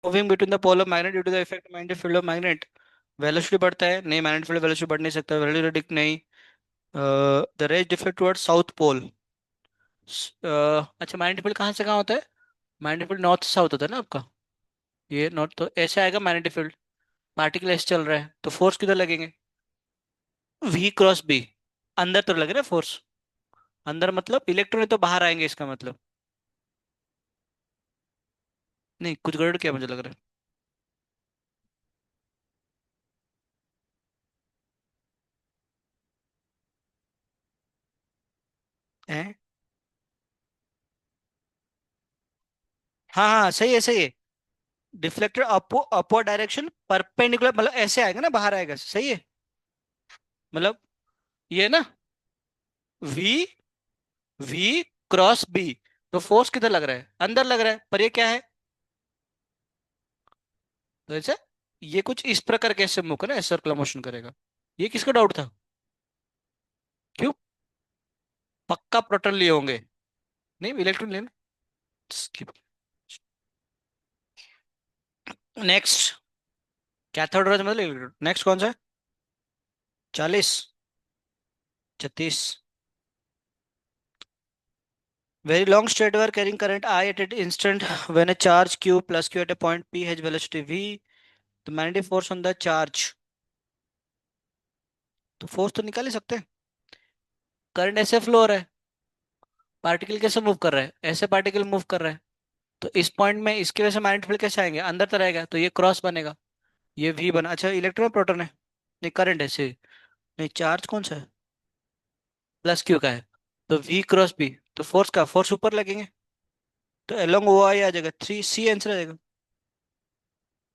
Moving between the pole of magnet due to the effect magnetic field of magnet, velocity बढ़ता है नहीं, magnetic field velocity बढ़ नहीं सकता, वेलोसिटी नहीं। The rays differ towards south pole. अच्छा, magnetic field कहाँ से कहाँ होता है? मैग्नेटिक फील्ड नॉर्थ से साउथ होता है ना आपका। ये नॉर्थ तो ऐसे आएगा मैग्नेटिक फील्ड। पार्टिकल ऐसे चल रहा है तो फोर्स किधर लगेंगे? V cross B. अंदर तो लगे ना फोर्स। अंदर मतलब इलेक्ट्रॉन तो बाहर आएंगे इसका मतलब। नहीं, कुछ गड़बड़ क्या मुझे लग रहा है। हैं? हाँ हाँ, सही है सही है। डिफ्लेक्टर अपवर्ड डायरेक्शन परपेंडिकुलर, मतलब ऐसे आएगा ना, बाहर आएगा, सही है। मतलब ये ना, वी वी क्रॉस बी। तो फोर्स किधर लग रहा है? अंदर लग रहा है, पर ये क्या है? तो ऐसे ये कुछ इस प्रकार कैसे मूव करे, सर्कुलर मोशन करेगा। ये किसका डाउट था? क्यों? पक्का प्रोटॉन लिए होंगे। नहीं, इलेक्ट्रॉन लेना। स्किप। नेक्स्ट। कैथोड रे मतलब इलेक्ट्रॉन। नेक्स्ट कौन सा है? 40। 36। Very long straight wire carrying current I at an instant when a charge Q plus Q at a point P has velocity V. The magnetic force on the charge. तो force तो निकाल ही सकते हैं। Current ऐसे flow हो रहा है, particle कैसे मूव कर रहा है? ऐसे पार्टिकल मूव कर रहा है। तो इस पॉइंट में इसकी वजह से मैग्नेटिक फील्ड कैसे आएंगे? अंदर तो रहेगा, तो ये क्रॉस बनेगा। ये वी बना। अच्छा, इलेक्ट्रॉन प्रोटॉन है। नहीं, करंट है से। नहीं, चार्ज कौन सा है? प्लस क्यू का है। तो वी क्रॉस बी। तो फोर्स का फोर्स ऊपर लगेंगे। तो एलोंग वो आई आ जाएगा, 3 C आंसर आ जाएगा।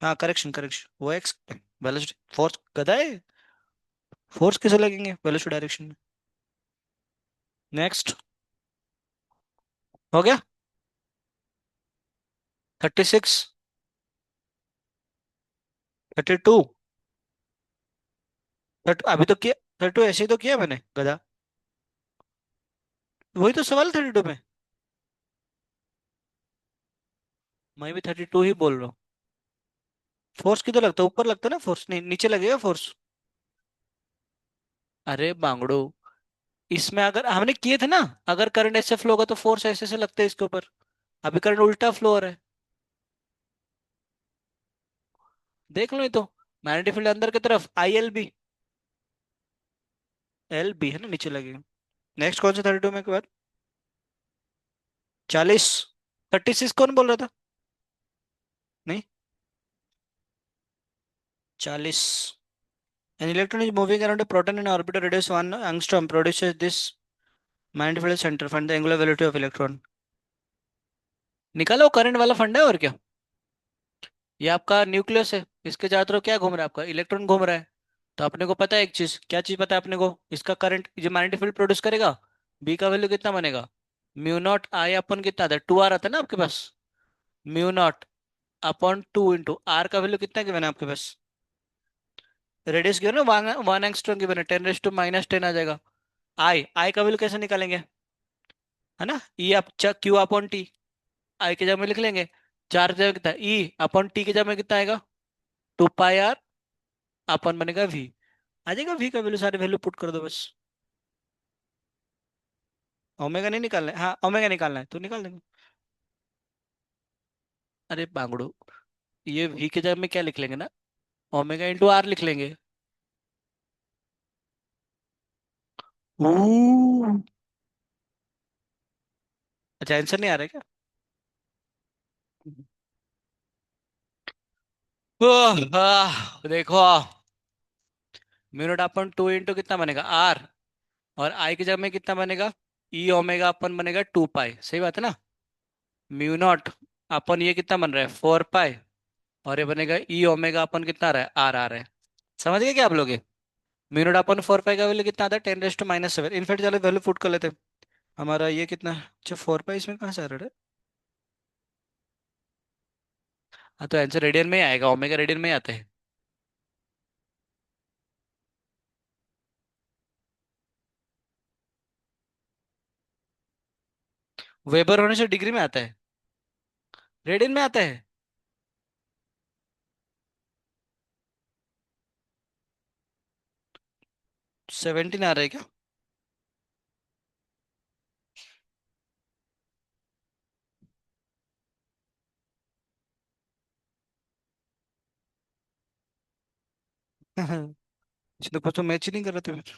हाँ, करेक्शन करेक्शन, वो एक्स। वेलोसिटी फोर्स गधा है। फोर्स कैसे लगेंगे वेलोसिटी डायरेक्शन में? नेक्स्ट। हो गया। 36। 32। अभी तो किया। 32 ऐसे ही तो किया मैंने, गधा। वही तो सवाल 32 में। मैं भी 32 ही बोल रहा हूँ। फोर्स किधर लगता है? ऊपर लगता है ना फोर्स, नहीं नीचे लगेगा फोर्स। अरे बांगड़ो, इसमें अगर हमने किए थे ना, अगर करंट ऐसे फ्लो होगा तो फोर्स ऐसे से लगता है इसके ऊपर। अभी करंट उल्टा फ्लो हो रहा है। देख लो, ये तो मैग्नेटिक फील्ड अंदर की तरफ I L B. L B है ना, नीचे लगेगा। नेक्स्ट कौन सा 32 में के बाद? 40। 36 कौन बोल रहा था? नहीं, 40। An electron is moving around a proton in orbit of radius 1 angstrom produces this magnetic field center. Find the angular velocity of electron. निकालो, करंट वाला फंडा है और क्या। ये आपका न्यूक्लियस है। इसके चारों तरफ क्या घूम रहा है? आपका इलेक्ट्रॉन घूम रहा है। तो अपने को पता है एक चीज, क्या चीज पता है अपने को? इसका करंट जो मैग्नेटिक फील्ड प्रोड्यूस करेगा, बी का वैल्यू कितना बनेगा? म्यू नॉट आई अपन कितना था, 2 आ रहा था ना आपके पास। Mu naught upon 2 into R का वैल्यू कितना गिवन है आपके पास? रेडियस गिवन है, 1 एंगस्ट्रॉम गिवन है, 10⁻⁻10 आ जाएगा। आई आई का वैल्यू कैसे निकालेंगे? है ना, ई अप क्यू अपॉन टी। आई के जगह में लिख लेंगे। चार की जगह कितना, ई अपॉन टी की जगह में कितना आएगा? 2 पाई आर अपन बनेगा वी। आ जाएगा वी का वैल्यू, सारे वैल्यू पुट कर दो बस। ओमेगा नहीं निकालना है, हाँ ओमेगा निकालना है तो निकाल देंगे। अरे बांगड़ू, ये वी के जगह में क्या लिख लेंगे ना, ओमेगा इंटू आर लिख लेंगे। ऊ। अच्छा, आंसर नहीं आ रहा है क्या? देखो, म्यू नॉट अपन 2 इंटू कितना बनेगा आर, और आई की जगह में कितना बनेगा? ई ओमेगा अपन बनेगा 2 पाई, सही बात है ना। म्यू नॉट अपन ये कितना बन रहा है, 4 पाई, और ये बनेगा ई ओमेगा अपन कितना आ रहा है, आर आ रहा है। समझ गए क्या आप लोग? म्यू नॉट अपन 4 पाई का वैल्यू कितना आता है, 10⁻⁻⁷ इनफेक्ट चलो वैल्यू पुट कर लेते हैं। हमारा ये कितना है? अच्छा, 4 पाई इसमें कहाँ से आ रहा है? हाँ, तो आंसर रेडियन में ही आएगा, ओमेगा रेडियन में ही आता है। वेबर होने से डिग्री में आता है, रेडियन में आता है। 17 आ रहा है क्या? इसने कुछ तो मैच ही नहीं कर रहे थे फिर।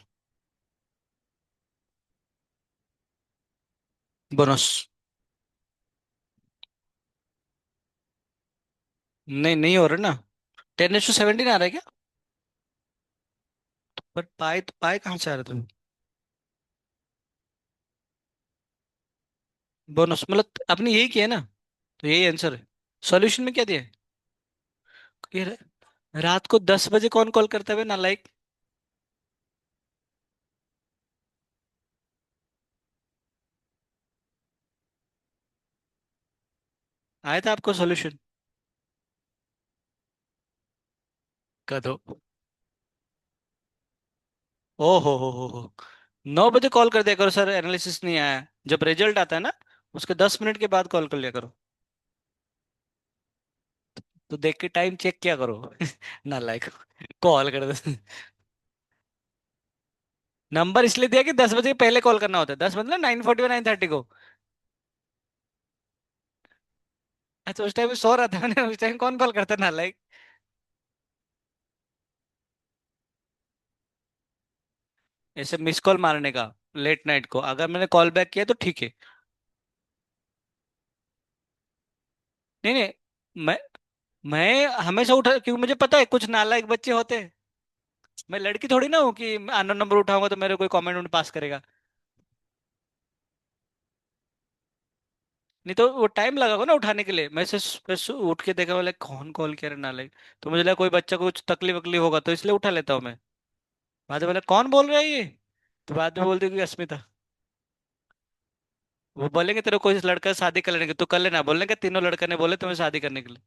बोनस। नहीं, नहीं हो रहा ना। 10:17 आ रहा है क्या? पर पाए तो पाए कहाँ से आ रहे थे? बोनस मतलब आपने यही किया है ना? तो यही आंसर है। सॉल्यूशन में क्या दिया है? ये रात को 10 बजे कौन कॉल करता है नालायक? आया था आपको सॉल्यूशन? कदो। ओ हो। 9 बजे कॉल कर दिया करो सर, एनालिसिस नहीं आया। जब रिजल्ट आता है ना, उसके 10 मिनट के बाद कॉल कर लिया करो। तो देख के टाइम चेक किया करो। नालायक। कॉल कर दे। नंबर इसलिए दिया कि 10 बजे पहले कॉल करना होता है, 10 मतलब 9:40 9:30 को। अच्छा, उस टाइम सो रहा था मैंने, उस टाइम कौन कॉल करता है नालायक? ऐसे मिस कॉल मारने का लेट नाइट को, अगर मैंने कॉल बैक किया तो ठीक है। नहीं नहीं, मैं मैं हमेशा उठा, क्योंकि मुझे पता है कुछ नालायक बच्चे होते हैं। मैं लड़की थोड़ी ना हूँ कि अननोन नंबर उठाऊंगा तो मेरे कोई कमेंट पास करेगा। नहीं तो वो टाइम लगेगा ना उठाने के लिए। उठ के देखा, बोले कौन कॉल किया रे नालायक। तो मुझे लगा कोई बच्चा को कुछ तकलीफ वकलीफ होगा, तो इसलिए उठा लेता हूँ मैं। बाद में बोले कौन बोल रहा है ये? तो बाद में बोल दी कि अस्मिता। वो बोलेंगे तेरे को कोई लड़का से शादी कर लेने की, तो कर लेना, बोलने के तीनों लड़के ने बोले तुम्हें शादी करने के लिए।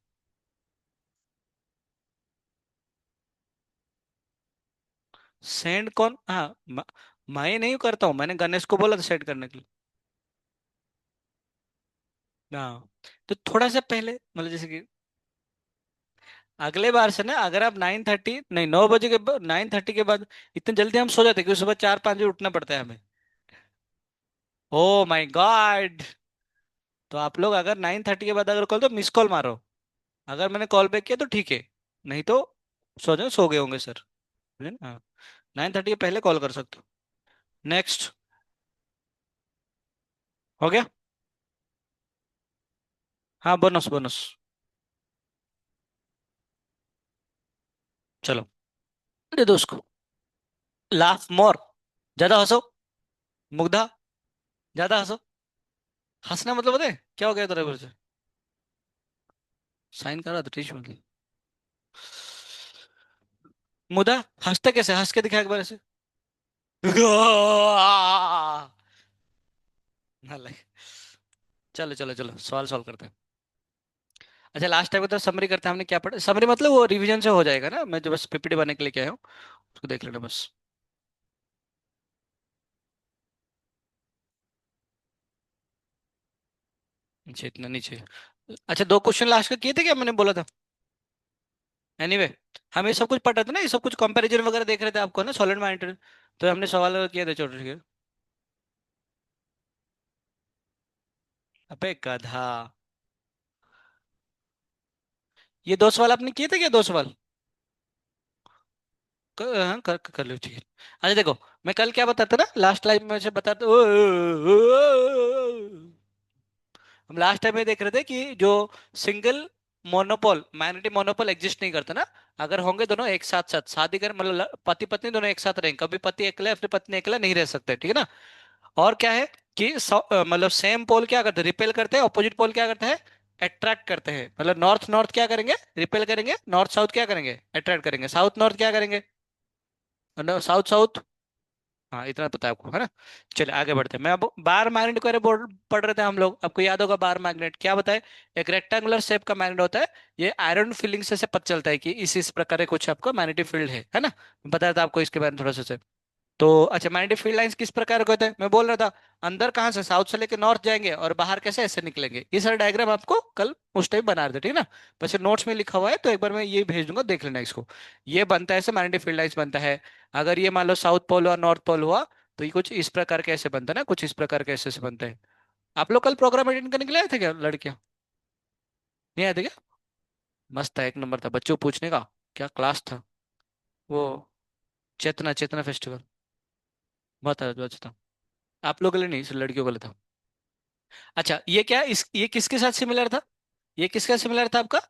सेंड कौन? हाँ, मैं नहीं करता हूँ, मैंने गणेश को बोला था सेंड करने के लिए। हाँ। तो थोड़ा सा पहले मतलब जैसे कि अगले बार से ना, अगर आप 9:30 नहीं 9 बजे के बाद, 9:30 के बाद इतने जल्दी हम सो जाते हैं कि सुबह 4 5 बजे उठना पड़ता है हमें। Oh my God. तो आप लोग अगर 9:30 के बाद अगर कॉल, तो मिस कॉल मारो। अगर मैंने कॉल बैक किया तो ठीक है, नहीं तो सो गए होंगे सर। हाँ, 9:30 के पहले कॉल कर सकते हो। नेक्स्ट। हो गया। हाँ, बोनस बोनस। चलो, दे दो उसको। लाफ मोर। ज्यादा हंसो। मुग्धा, ज्यादा हंसो। हंसना मतलब पता है क्या हो गया तेरे को से? साइन कर रहा था टीच मतलब। मुदा, हंसते कैसे? हंस के दिखा एक बार ऐसे। नालायक। चलो चलो चलो, सवाल सॉल्व करते हैं। अच्छा, लास्ट टाइम की तरह समरी करते हैं, हमने क्या पढ़ा? समरी मतलब वो रिवीजन से हो जाएगा ना, मैं जो बस पीपीटी बनाने के लिए क्या हूँ, उसको देख लेना बस। अच्छा, इतना नीचे। अच्छा, 2 क्वेश्चन लास्ट का किए थे क्या, मैंने बोला था? एनीवे, हम ये सब कुछ पढ़ रहे थे ना, ये सब कुछ कंपैरिजन वगैरह देख रहे थे आपको ना, सॉलिड माइंड। तो हमने सवाल वगैरह किए थे छोटे छोटे। अबे गधा। ये 2 सवाल आपने किए थे क्या, 2 सवाल? हाँ, कर लो ठीक है। अच्छा देखो, मैं कल क्या बताता ना, लास्ट लाइव में से बताता। हम लास्ट टाइम ये देख रहे थे कि जो single monopole, minority monopole exist नहीं करता ना, अगर होंगे दोनों एक साथ साथ शादी कर, मतलब पति पत्नी दोनों एक साथ रहेंगे, कभी पति अकेला अपनी पत्नी अकेला नहीं रह सकते, ठीक है ना? और क्या है कि मतलब सेम पोल क्या करते हैं, रिपेल करते हैं, अपोजिट पोल क्या करते हैं, अट्रैक्ट करते हैं। मतलब नॉर्थ नॉर्थ क्या करेंगे, रिपेल करेंगे, नॉर्थ साउथ क्या करेंगे, अट्रैक्ट करेंगे, साउथ नॉर्थ क्या करेंगे, साउथ साउथ। हाँ, इतना पता है आपको, है ना? चलिए आगे बढ़ते हैं। मैं अब बार मैग्नेट के बारे में पढ़ रहे थे हम लोग, आपको याद होगा बार मैग्नेट क्या बताए? एक रेक्टेंगुलर शेप का मैग्नेट होता है। ये आयरन फीलिंग से पता चलता है कि इस प्रकार का कुछ आपका मैग्नेटिक फील्ड है ना? बताया था आपको इसके बारे में थोड़ा सा से। तो अच्छा, मैग्नेटिक फील्ड लाइंस किस प्रकार के होते हैं मैं बोल रहा था। अंदर कहाँ से, साउथ से लेके नॉर्थ जाएंगे और बाहर कैसे ऐसे निकलेंगे। ये सारा डायग्राम आपको कल उस टाइम बना रहे थे, ठीक है ना। बस नोट्स में लिखा हुआ है, तो एक बार मैं ये भेज दूंगा, देख लेना इसको। ये बनता है ऐसे, मैग्नेटिक फील्ड लाइंस बनता है। अगर ये मान लो साउथ पोल हुआ, नॉर्थ पोल हुआ, तो ये कुछ इस प्रकार के ऐसे बनता है ना, कुछ इस प्रकार के ऐसे से बनते हैं। आप लोग कल प्रोग्राम अटेंड करने के लिए आए थे क्या लड़कियां? नहीं आए थे क्या? मस्त था, एक नंबर था, बच्चों को पूछने का। क्या क्लास था वो। चेतना, चेतना फेस्टिवल। बहुत अच्छा था। आप लोगों के लिए नहीं, सिर्फ लड़कियों के लिए था। अच्छा, ये किसके साथ सिमिलर था? ये किसका सिमिलर था आपका?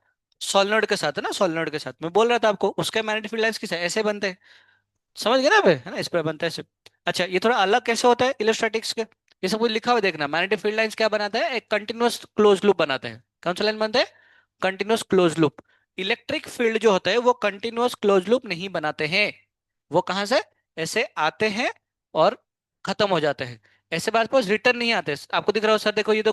सोलेनोइड के साथ है ना, सोलेनोइड के साथ मैं बोल रहा था आपको, उसका मैग्नेटिक फील्ड लाइंस किस ऐसे बनते हैं। समझ गए ना आप, है ना, इस पर बनता है ऐसे। अच्छा, ये थोड़ा अलग कैसे होता है इलेक्ट्रोस्टैटिक्स के। ये सब कुछ लिखा हुआ है, देखना। मैग्नेटिक फील्ड लाइंस क्या बनाता है, एक कंटिन्यूअस क्लोज लूप बनाते हैं। कौन सा लाइन बनता है? Continuous close loop. Electric field जो होता है वो कंटिन्यूअस क्लोज लूप नहीं बनाते हैं। वो कहाँ से ऐसे आते हैं और खत्म हो जाते हैं। ऐसे बात पर रिटर्न नहीं आते। आपको दिख रहा हो सर, देखो ये तो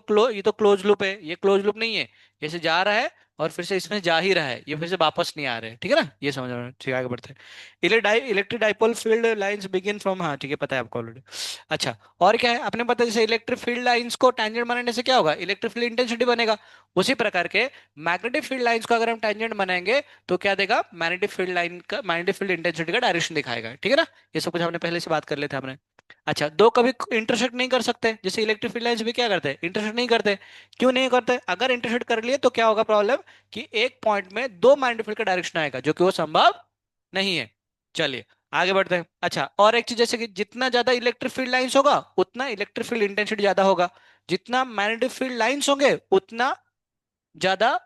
क्लोज लूप है, ये क्लोज लूप नहीं है। जैसे जा रहा है और फिर से इसमें जा ही रहा है, ये फिर से वापस नहीं आ रहे हैं, ठीक है ना, ये समझ रहे हैं, ठीक है, आगे बढ़ते हैं। Electric dipole field lines begin from, हाँ ठीक है, पता है आपको ऑलरेडी। अच्छा, और क्या है आपने पता, जैसे इलेक्ट्रिक फील्ड लाइंस को टेंजेंट बनाने से क्या होगा, इलेक्ट्रिक फील्ड इंटेंसिटी बनेगा। उसी प्रकार के मैग्नेटिक फील्ड लाइंस को अगर हम टेंजेंट बनाएंगे, तो क्या देगा, मैग्नेटिक फील्ड लाइन का, मैग्नेटिक फील्ड इंटेंसिटी का डायरेक्शन दिखाएगा, ठीक है ना। ये सब कुछ हमने पहले से बात कर लेते हैं हमने। अच्छा, दो कभी इंटरसेक्ट नहीं कर सकते, जैसे इलेक्ट्रिक फील्ड लाइंस भी क्या करते हैं, इंटरसेक्ट नहीं करते। क्यों नहीं करते? अगर इंटरसेक्ट कर लिए तो क्या होगा प्रॉब्लम, कि एक पॉइंट में दो मैग्नेटिक फील्ड का डायरेक्शन आएगा, जो कि वो संभव नहीं है। चलिए आगे बढ़ते हैं। अच्छा, और एक चीज, जैसे कि जितना ज्यादा इलेक्ट्रिक फील्ड लाइंस होगा उतना इलेक्ट्रिक फील्ड इंटेंसिटी ज्यादा होगा। जितना मैग्नेटिक फील्ड लाइंस होंगे उतना ज्यादा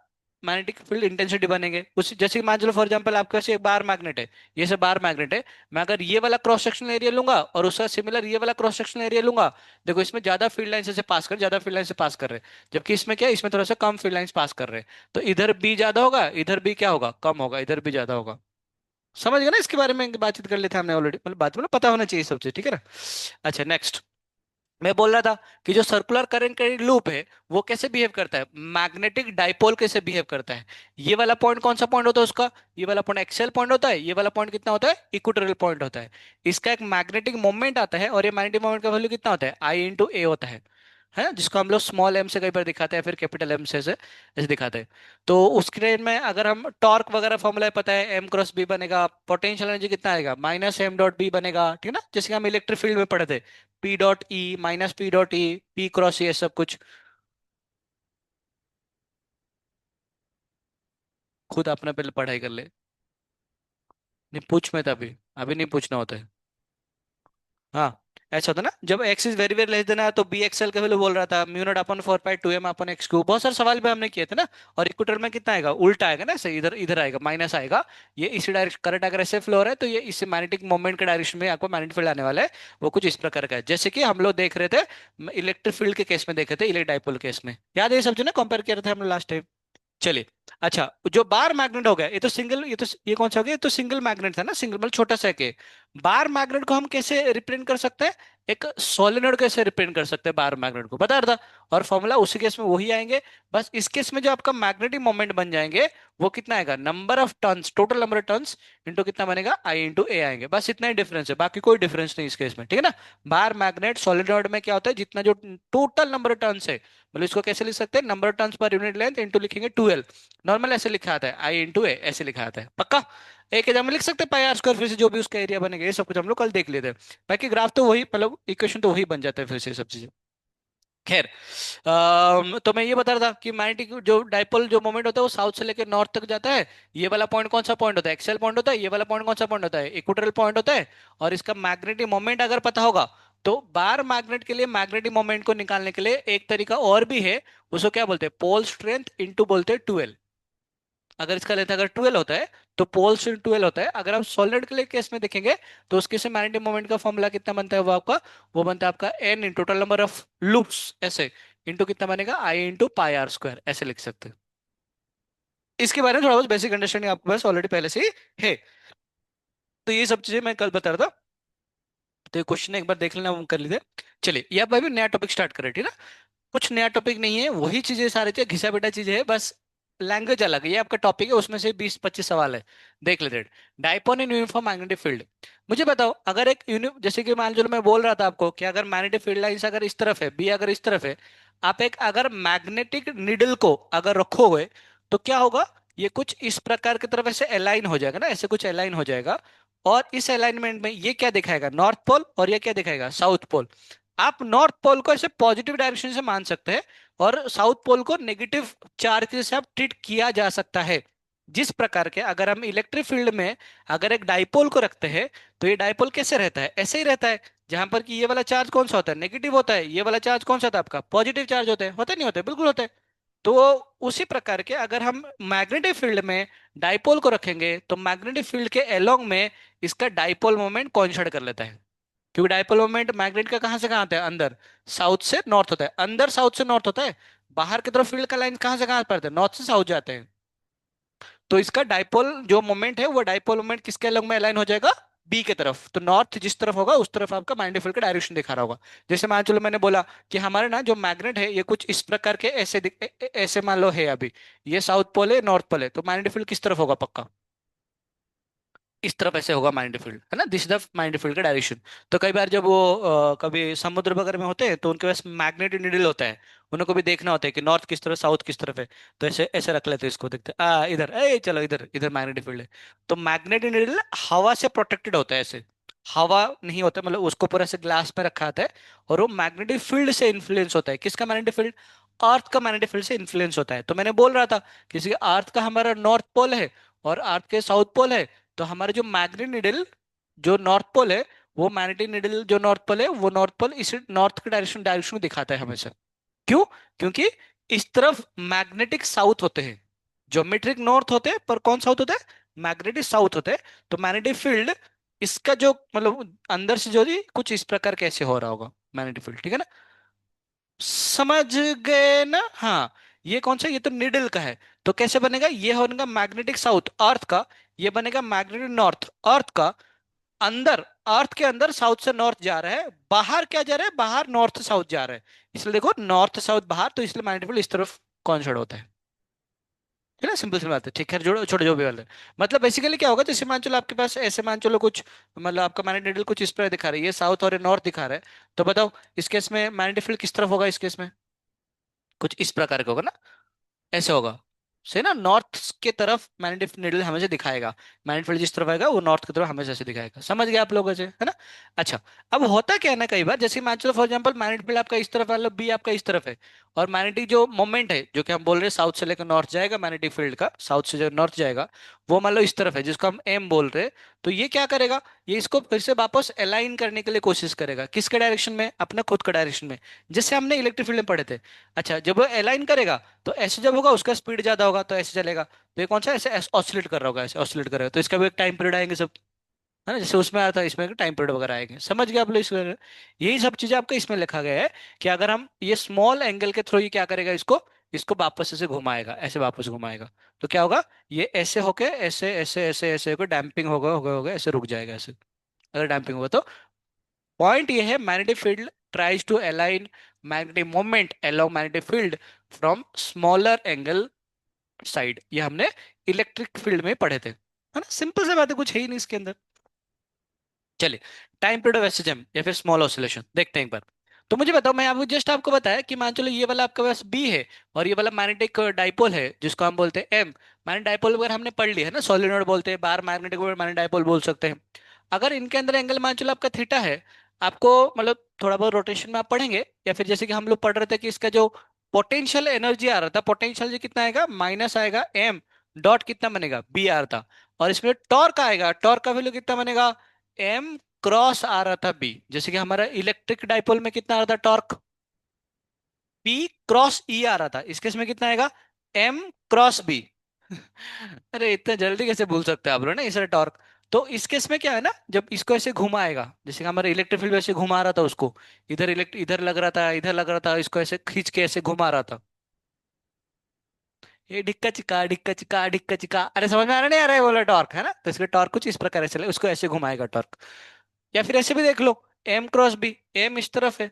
मैग्नेटिक फील्ड इंटेंसिटी बनेंगे। उस जैसे कि मान लो फॉर एग्जांपल आपके पास एक बार मैग्नेट है, ये से बार मैग्नेट है। मैं अगर ये वाला क्रॉस सेक्शनल एरिया लूंगा और उसका सिमिलर ये वाला क्रॉस सेक्शनल एरिया लूंगा, देखो इसमें ज्यादा फील्ड लाइन से पास कर, ज्यादा फील्ड लाइन से पास कर रहे हैं, जबकि इसमें क्या है, इसमें थोड़ा सा कम फील्ड लाइन पास कर रहे हैं। तो इधर बी ज्यादा होगा, इधर भी क्या होगा, कम होगा, इधर भी ज्यादा होगा। समझ गए ना, इसके बारे में बातचीत कर लेते हैं हमने ऑलरेडी, मतलब बात मतलब पता होना चाहिए सबसे, ठीक है ना। अच्छा नेक्स्ट, मैं बोल रहा था कि जो सर्कुलर करंट का लूप है वो कैसे बिहेव करता है, मैग्नेटिक डाइपोल कैसे बिहेव करता है। ये वाला पॉइंट कौन सा पॉइंट होता है उसका, ये वाला पॉइंट एक्सेल पॉइंट होता है, ये वाला पॉइंट कितना होता है, इक्वेटोरियल पॉइंट होता है। इसका एक मैग्नेटिक मोमेंट आता है, और ये मैग्नेटिक मोमेंट का वैल्यू कितना होता है, आई इंटू ए होता है ना, जिसको हम लोग स्मॉल एम से कई बार दिखाते हैं, फिर कैपिटल एम से ऐसे दिखाते हैं। तो उसके में अगर हम टॉर्क वगैरह फॉर्मूला पता है, एम क्रॉस बी बनेगा, पोटेंशियल एनर्जी कितना आएगा, माइनस एम डॉट बी बनेगा, ठीक है ना, जैसे कि हम इलेक्ट्रिक फील्ड में पढ़े थे, P dot E minus P dot E, P cross, ये सब कुछ खुद अपने पहले पढ़ाई कर ले। नहीं पूछ, मैं तो अभी अभी नहीं पूछना होता है। हाँ, ऐसा होता ना, जब x is very very less than है, तो बी एक्सएल के लिए बोल रहा था, म्यू नॉट अपन 4 पाई 2 m अपन एक्स क्यूब, बहुत सारे सवाल भी हमने किए थे ना। और इक्वेटर में कितना आएगा, उल्टा आएगा ना, ऐसे इधर इधर आएगा, माइनस आएगा। ये इसी डायरेक्शन, करंट अगर ऐसे फ्लो हो रहा है, तो ये इस मैग्नेटिक मोमेंट के डायरेक्शन में आपको मैग्नेटिक फील्ड आने वाला है। वो कुछ इस प्रकार का है, जैसे कि हम लोग देख रहे थे इलेक्ट्रिक फील्ड के केस में, देखे थे इलेक्ट्रिक डाइपोल केस में, याद है ये सब जो ना कंपेयर किया था हमने लास्ट टाइम। चलिए, अच्छा, जो बार मैग्नेट हो गया, ये तो सिंगल, ये कौन सा हो गया, ये तो सिंगल मैग्नेट था ना, सिंगल मतलब छोटा सा के। बार मैग्नेट को हम कैसे रिप्रेजेंट कर सकते हैं, एक सोलेनोइड कैसे रिप्रेजेंट कर सकते हैं बार मैग्नेट को, बता रहा था। और फॉर्मूला उसी केस में वही आएंगे। बस इस केस में जो आपका मैग्नेटिक मोमेंट बन जाएंगे, वो कितना आएगा, number of turns, total number of turns into कितना बनेगा, आई इंटू ए आएंगे। बस इतना ही डिफरेंस है, बाकी कोई डिफरेंस नहीं इस केस में, ठीक है ना। बार मैग्नेट सोलेनोइड में क्या होता है, जितना जो टोटल नंबर ऑफ टर्न्स है, मतलब इसको कैसे लिख सकते हैं, number of turns per unit length into लिखेंगे 2l। नॉर्मल ऐसे लिखा आता है, आई इंटू ए ऐसे लिखा आता है, पक्का। एक एग्जाम में लिख सकते हैं पाई आर स्क्वायर, फिर से जो भी उसका एरिया बनेगा, ये सब कुछ हम लोग कल देख लेते हैं। बाकी ग्राफ तो वही, मतलब इक्वेशन तो वही बन जाता है फिर से सब चीजें। खैर, तो मैं ये बता रहा था कि मैग्नेटिक जो डाइपोल जो मोमेंट होता है वो साउथ से लेकर नॉर्थ तक जाता है। ये वाला पॉइंट कौन सा पॉइंट होता है, एक्सेल पॉइंट होता है। ये वाला पॉइंट कौन सा पॉइंट होता है, इक्वेटोरियल पॉइंट होता है। और इसका मैग्नेटिक मोमेंट अगर पता होगा, तो बार मैग्नेट के लिए मैग्नेटिक मोमेंट को निकालने के लिए एक तरीका और भी है। उसको क्या बोलते हैं, पोल स्ट्रेंथ इंटू बोलते हैं 12। अगर इसका लेंथ अगर 12 होता है, तो पोल्स 12 होता है। अगर आप सॉलिड के लिए केस में देखेंगे, तो उसके से मैग्नेटिक मोमेंट का फॉर्मूला कितना बनता है, वो आपका, वो बनता है आपका N in total number of loops ऐसे, इंटू कितना बनेगा, I into pi r square ऐसे लिख सकते हैं। इसके बारे में थोड़ा बहुत बेसिक अंडरस्टैंडिंग आपके पास ऑलरेडी पहले से ही है। तो ये सब चीजें मैं कल बता रहा था। तो ये क्वेश्चन एक बार देख लेना, हम कर लेते हैं। चलिए, ये आप अभी नया टॉपिक स्टार्ट करें, ठीक है ना। कुछ नया टॉपिक नहीं है, वही चीजें सारी चीजें घिसा पिटा चीजें है बस। लैंग्वेज अलग है, ये आपका टॉपिक है, उसमें से 20-25 सवाल है, देख लेते हैं। Dipole in uniform magnetic field. मुझे बताओ, अगर एक जैसे कि मान लो मैं बोल रहा था आपको कि अगर मैग्नेटिक फील्ड लाइंस अगर इस तरफ है, बी अगर इस तरफ है, आप एक अगर मैग्नेटिक निडल को अगर रखोगे तो क्या होगा, ये कुछ इस प्रकार की तरफ ऐसे अलाइन हो जाएगा ना, ऐसे कुछ अलाइन हो जाएगा। और इस अलाइनमेंट में ये क्या दिखाएगा, नॉर्थ पोल, और ये क्या दिखाएगा, साउथ पोल। आप नॉर्थ पोल को ऐसे पॉजिटिव डायरेक्शन से मान सकते हैं, और साउथ पोल को नेगेटिव चार्ज से आप ट्रीट किया जा सकता है। जिस प्रकार के अगर हम इलेक्ट्रिक फील्ड में अगर एक डाइपोल को रखते हैं, तो ये डाइपोल कैसे रहता है, ऐसे ही रहता है, जहां पर कि ये वाला चार्ज कौन सा होता है, नेगेटिव होता है, ये वाला चार्ज कौन सा था आपका, पॉजिटिव चार्ज होता है, होता नहीं होता है? बिल्कुल होता है। तो उसी प्रकार के अगर हम मैग्नेटिक फील्ड में डाइपोल को रखेंगे, तो मैग्नेटिक फील्ड के एलोंग में इसका डाइपोल मोमेंट कोइंसाइड कर लेता है। क्योंकि डाइपोल मोमेंट मैग्नेट का कहां से कहां आता है, अंदर साउथ से नॉर्थ होता है, अंदर साउथ से नॉर्थ होता है। बाहर की तरफ फील्ड का लाइन कहां से कहां पड़ता है, नॉर्थ से साउथ जाते हैं। तो इसका डाइपोल जो मोमेंट है, वो डाइपोल मोमेंट किसके अलग में अलाइन हो जाएगा, बी की तरफ। तो नॉर्थ जिस तरफ होगा उस तरफ आपका मैग्नेटिक फील्ड का डायरेक्शन दिखा रहा होगा। जैसे मान चलो मैंने बोला कि हमारे ना जो मैग्नेट है ये कुछ इस प्रकार के ऐसे ऐसे मान लो है अभी, ये साउथ पोल है, नॉर्थ पोल है, तो मैग्नेटिक फील्ड किस तरफ होगा पक्का, इस तरफ ऐसे होगा माइंड फील्ड, है ना, दिस द माइंड फील्ड का डायरेक्शन। तो कई बार जब वो कभी समुद्र वगैरह में होते हैं, तो उनके पास मैग्नेटिक नीडल होता है, उनको भी देखना होता है कि नॉर्थ किस तरफ, साउथ किस तरफ है। तो ऐसे ऐसे रख लेते हैं इसको, देखते हैं इधर, चलो इधर, इधर मैग्नेटिक फील्ड है। तो मैग्नेटिक नीडल हवा से प्रोटेक्टेड होता है ऐसे, हवा नहीं होता, मतलब उसको पूरा से ग्लास में रखा आता है। और वो मैग्नेटिक फील्ड से इन्फ्लुएंस होता है, किसका मैग्नेटिक फील्ड, अर्थ का मैग्नेटिक फील्ड से इन्फ्लुएंस होता है। तो मैंने बोल रहा था, किसी अर्थ का हमारा नॉर्थ पोल है और अर्थ के साउथ पोल है, तो हमारे जो मैग्नेटिक निडल जो नॉर्थ पोल है, वो मैग्नेटिक निडल जो नॉर्थ पोल है, वो नॉर्थ पोल इस नॉर्थ के डायरेक्शन डायरेक्शन में दिखाता है हमेशा। क्यों, क्योंकि इस तरफ मैग्नेटिक साउथ होते हैं, ज्योमेट्रिक नॉर्थ होते हैं, पर कौन साउथ होता है, मैग्नेटिक साउथ होते हैं। तो मैग्नेटिक फील्ड इसका जो मतलब अंदर से जो भी कुछ इस प्रकार कैसे हो रहा होगा मैग्नेटिक फील्ड, ठीक है ना, समझ गए ना। हाँ, ये कौन सा, ये तो निडल का है। तो कैसे बनेगा, ये होगा मैग्नेटिक साउथ अर्थ का, ये बनेगा मैग्नेटिक नॉर्थ अर्थ का। अंदर अर्थ के अंदर साउथ से नॉर्थ जा रहा है, बाहर क्या जा रहा है, बाहर नॉर्थ से साउथ जा रहा है। इसलिए देखो नॉर्थ साउथ बाहर, तो इसलिए मैग्नेटिक फील्ड इस तरफ कॉन्सर्ट होता है ना, सिंपल सी बात है, ठीक है, जोड़ो छोड़ो जो भी वाले। मतलब बेसिकली क्या होगा, जैसे मान चलो आपके पास ऐसे मान चलो कुछ, मतलब आपका मैग्नेटिक नीडल कुछ इस तरह दिखा रहा है, ये साउथ और ये नॉर्थ दिखा रहा है। तो बताओ इस केस में मैग्नेटिक फील्ड किस तरफ होगा, इस केस में कुछ इस प्रकार का होगा ना, ऐसे होगा, से ना नॉर्थ के तरफ मैग्नेटिक नीडल हमेशा दिखाएगा। मैग्नेटिक फील्ड जिस तरफ आएगा वो नॉर्थ की तरफ हमेशा से दिखाएगा, समझ गए आप लोग ऐसे, है ना। अच्छा, अब होता क्या है ना, कई बार जैसे मान चलो फॉर एग्जांपल मैग्नेटिक फील्ड आपका इस तरफ है, मतलब बी आपका इस तरफ है, और मैग्नेटिक जो मोमेंट है जो कि हम बोल रहे हैं साउथ से लेकर नॉर्थ जाएगा, मैग्नेटिक फील्ड का साउथ से जो नॉर्थ जाएगा, वो मान लो इस तरफ है, जिसको हम एम बोल रहे हैं। तो ये क्या करेगा, ये इसको फिर से वापस अलाइन करने के लिए कोशिश करेगा, किसके डायरेक्शन में, अपना खुद का डायरेक्शन में, जैसे हमने इलेक्ट्रिक फील्ड में पढ़े थे। अच्छा, जब वो अलाइन करेगा, तो ऐसे जब होगा उसका स्पीड ज्यादा होगा तो ऐसे चलेगा। तो ये कौन सा, ऐसे ऑसिलेट कर रहा होगा, ऐसे ऑसिलेट करेगा, तो इसका भी एक टाइम पीरियड आएंगे सब, है ना, जैसे उसमें आया था इसमें टाइम पीरियड वगैरह आएंगे, समझ गए आप लोग इसमें। यही सब चीजें आपका इसमें लिखा गया है कि अगर हम ये स्मॉल एंगल के थ्रू ये क्या करेगा, इसको इसको वापस ऐसे घुमाएगा, ऐसे वापस घुमाएगा। तो क्या होगा, ये ऐसे होके ऐसे ऐसे ऐसे ऐसे होकर डैम्पिंग होगा होगा होगा, ऐसे रुक जाएगा ऐसे, अगर डैम्पिंग होगा तो। पॉइंट ये है, magnetic field tries to align magnetic moment along magnetic field from smaller angle side, ये हमने इलेक्ट्रिक फील्ड में पढ़े थे, है ना, सिंपल सी बात है, कुछ है ही नहीं इसके अंदर। चलिए, टाइम पीरियड ऑफ एसएचएम या फिर स्मॉल ऑसिलेशन देखते हैं एक बार। तो मुझे बताओ, मैं आपको जस्ट आपको बताया कि मान चलो ये वाला आपके पास बी है, और ये वाला मैग्नेटिक डाइपोल है जिसको हम बोलते हैं एम। मैग्नेटिक डाइपोल वगैरह हमने पढ़ लिया है ना, सोलेनोइड बोलते हैं, बार मैग्नेटिक मैग्नेटिक डाइपोल बोल सकते हैं। अगर इनके अंदर एंगल मान चलो आपका थीटा है, आपको मतलब थोड़ा बहुत रोटेशन में आप पढ़ेंगे, या फिर जैसे कि हम लोग पढ़ रहे थे कि इसका जो पोटेंशियल एनर्जी आ रहा था, पोटेंशियल जो कितना आएगा, माइनस आएगा एम डॉट कितना बनेगा, बी आ रहा था। और इसमें टॉर्क आएगा, टॉर्क का वैल्यू कितना बनेगा, एम क्रॉस आ रहा था बी, जैसे कि हमारा इलेक्ट्रिक डाइपोल में कितना आ रहा था टॉर्क, पी क्रॉस ई आ रहा था, इस केस में कितना आएगा, एम क्रॉस बी। अरे इतना जल्दी कैसे भूल सकते हैं आप लोग ना इस टॉर्क। तो इस केस में क्या है ना, जब इसको ऐसे घुमाएगा, जैसे कि हमारा इलेक्ट्रिक फील्ड वैसे घुमा रहा था उसको, इधर इलेक्ट इधर लग रहा था, इधर लग रहा था, इसको ऐसे खींच के ऐसे घुमा रहा था, ये ढिक्का चिक्का ढिक्का चिक्का ढिक्का चिक्का, अरे समझ में आ रहा नहीं आ रहा है, बोला टॉर्क है ना, तो इसका टॉर्क कुछ इस प्रकार से उसको ऐसे घुमाएगा टॉर्क। या फिर ऐसे भी देख लो, एम क्रॉस बी, एम इस तरफ है,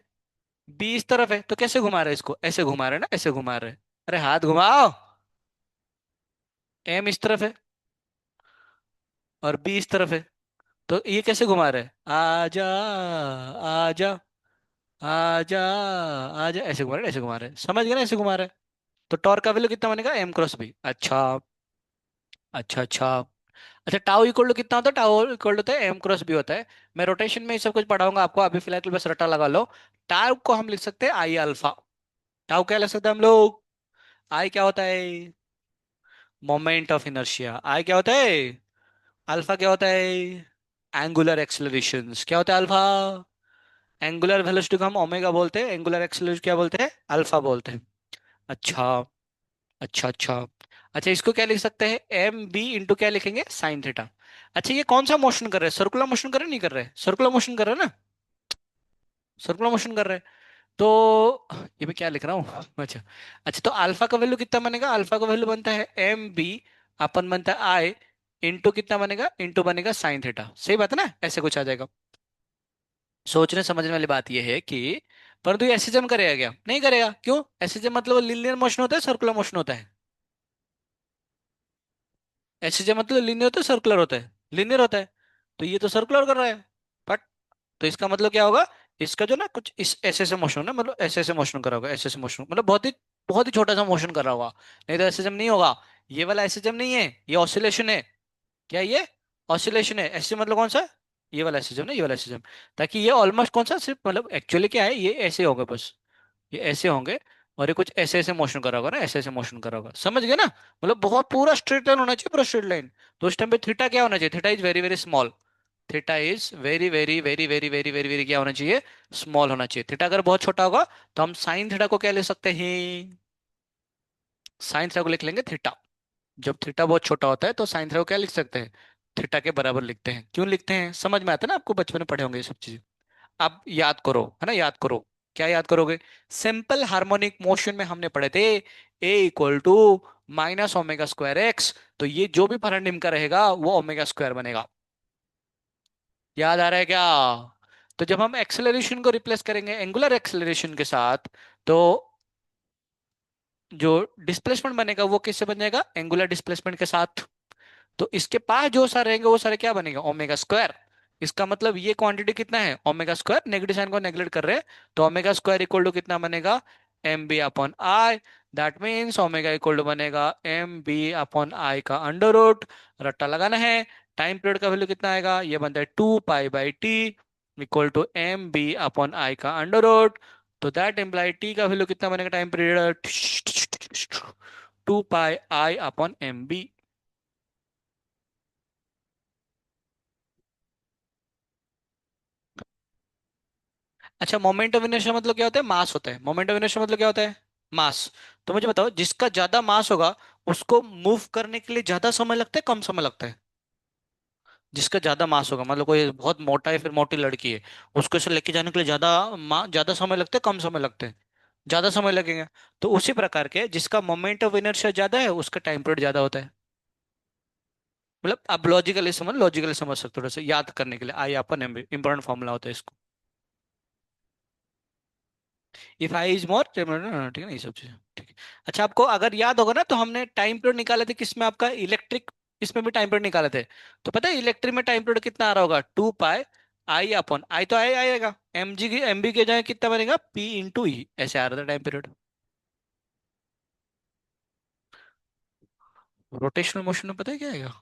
बी इस तरफ है, तो कैसे घुमा रहे हैं इसको, ऐसे घुमा रहे हैं ना, ऐसे घुमा रहे हैं। अरे हाथ घुमाओ, एम इस तरफ है और बी इस तरफ है, तो ये कैसे घुमा रहे हैं? आजा, आजा, आजा, आजा, ऐसे घुमा रहे हैं, ऐसे घुमा रहे हैं, समझ गए ना, ऐसे घुमा रहे हैं। तो टॉर्क का वैल्यू कितना बनेगा? M cross B. अच्छा, अच्छा, अच्छा। अच्छा, टाउ इक्वल टू कितना होता है? टाउ इक्वल होता है एम क्रॉस बी होता है। मैं रोटेशन में ये सब कुछ पढ़ाऊंगा आपको, अभी फिलहाल के लिए बस रट्टा लगा लो। टाउ को हम लिख सकते हैं आई अल्फा। टाउ क्या लिख सकते हैं हम लोग? आई क्या होता है? Moment of inertia. आई क्या होता है? अल्फा क्या होता है? एंगुलर एक्सेलरेशंस। क्या होता है अल्फा? एंगुलर वेलोसिटी को हम ओमेगा बोलते हैं, एंगुलर एक्सेलरेशन क्या बोलते हैं? अल्फा बोलते हैं। अच्छा, अच्छा, अच्छा। अच्छा, इसको क्या लिख सकते हैं? एम बी इंटू क्या लिखेंगे? Sine theta. अच्छा, ये कौन सा मोशन कर रहे हैं? सर्कुलर मोशन कर रहे हैं, नहीं कर रहे? सर्कुलर मोशन कर रहे हैं ना? सर्कुलर मोशन कर रहे हैं। तो ये मैं क्या लिख रहा हूँ? अच्छा, अच्छा, तो अल्फा का वैल्यू कितना बनेगा? अल्फा का वैल्यू बनता है एम बी अपन बनता है आई इंटू कितना बनेगा? इंटू बनेगा साइन थीटा। सही बात है ना? ऐसे कुछ आ जाएगा। सोचने समझने वाली बात यह है कि परंतु ये एसएसएम करेगा क्या? नहीं करेगा। क्यों? एसएसएम मतलब लीनियर मोशन होता है, सर्कुलर मोशन होता है? एसएसएम मतलब लीनियर होता है, सर्कुलर होता है? लीनियर होता है। तो ये तो सर्कुलर कर रहा है। बट तो इसका मतलब क्या होगा? इसका जो ना कुछ इस ऐसे से मोशन है, मतलब ऐसे ऐसे मोशन करा होगा, ऐसे ऐसे मोशन, मतलब बहुत ही छोटा सा मोशन कर रहा होगा। नहीं तो एसएसएम नहीं होगा। ये वाला एसएसएम नहीं है, ये ऑसिलेशन है। क्या ये? ऑसिलेशन है। ऐसे मतलब कौन सा? ये वाला एसएसएम ना, ये वाला एसएसएम। ताकि ये ऑलमोस्ट कौन सा, सिर्फ मतलब एक्चुअली क्या है, ये ऐसे होगा बस। ये ऐसे होंगे। और ये कुछ ऐसे ऐसे मोशन करा होगा ना, ऐसे ऐसे मोशन करा होगा, समझ गए ना? मतलब बहुत पूरा स्ट्रेट लाइन होना चाहिए, पूरा स्ट्रेट लाइन। तो उस टाइम पे थीटा क्या होना चाहिए? Theta is very very small. Theta is very very very very very very very क्या होना चाहिए? स्मॉल होना चाहिए। थीटा अगर बहुत छोटा होगा तो हम साइन थीटा को क्या ले सकते हैं? साइन थीटा को लिख लेंगे थीटा। जब थीटा बहुत छोटा होता है तो साइन थीटा को क्या लिख सकते हैं? थीटा के बराबर लिखते हैं। क्यों लिखते हैं? समझ में आता है ना आपको? बचपन में पढ़े होंगे ये सब चीजें। अब याद करो, है ना? याद करो। क्या याद करोगे? सिंपल हार्मोनिक मोशन में हमने पढ़े थे A equal to minus omega square X. तो ये जो भी फर्नडीम का रहेगा वो ओमेगा स्क्वायर बनेगा। याद आ रहा है क्या? तो जब हम एक्सेलरेशन को रिप्लेस करेंगे एंगुलर एक्सेलरेशन के साथ, तो जो डिस्प्लेसमेंट बनेगा वो किससे बन जाएगा? एंगुलर डिस्प्लेसमेंट के साथ। तो इसके पास जो सारे रहेंगे वो सारे क्या बनेगा? Omega square. इसका मतलब ये क्वांटिटी कितना है? Omega square. नेगेटिव साइन को नेगलेक्ट कर रहे हैं। तो ओमेगा स्क्वायर इक्वल टू कितना बनेगा? M B upon I. That means omega equal to बनेगा एम बी अपॉन आई का अंडर रूट। रट्टा लगाना है। टाइम पीरियड का वैल्यू कितना आएगा? ये बनता है 2 pi by T equal to M B upon I का अंडर रूट। तो दैट इम्प्लाई टी का वैल्यू कितना बनेगा? Time period 2 pi I upon M B. अच्छा, मोमेंट ऑफ इनर्शिया मतलब क्या होता है? मास होता है। मोमेंट ऑफ इनर्शिया मतलब क्या होता है? मास। तो मुझे बताओ, जिसका ज्यादा मास होगा उसको मूव करने के लिए ज्यादा समय लगता है, कम समय लगता है? जिसका ज्यादा मास होगा, मतलब कोई बहुत मोटा है फिर मोटी लड़की है, उसको इसे लेके जाने के लिए ज्यादा समय लगता है, कम समय लगते हैं? ज्यादा समय लगेगा। तो उसी प्रकार के जिसका मोमेंट ऑफ इनर्शिया ज्यादा है उसका टाइम पीरियड ज्यादा होता है। मतलब आप लॉजिकली समझ सकते हो, थोड़ा सा याद करने के लिए आई अपन एम इंपॉर्टेंट फॉर्मूला होता है इसको। इफ आई इज मोर, ठीक है ना, ये सब चीजें। ठीक है। अच्छा, आपको अगर याद होगा ना तो हमने टाइम पीरियड निकाले थे किसमें? आपका इलेक्ट्रिक। इसमें भी टाइम पीरियड निकाले थे। तो पता है इलेक्ट्रिक में टाइम पीरियड कितना आ रहा होगा? 2 पाई आई अपॉन आई, तो आई आएगा। एम जी की एम बी के जाए कितना बनेगा? पी इंटू ई, ऐसे आ रहा था टाइम पीरियड। रोटेशनल मोशन में पता है क्या आएगा?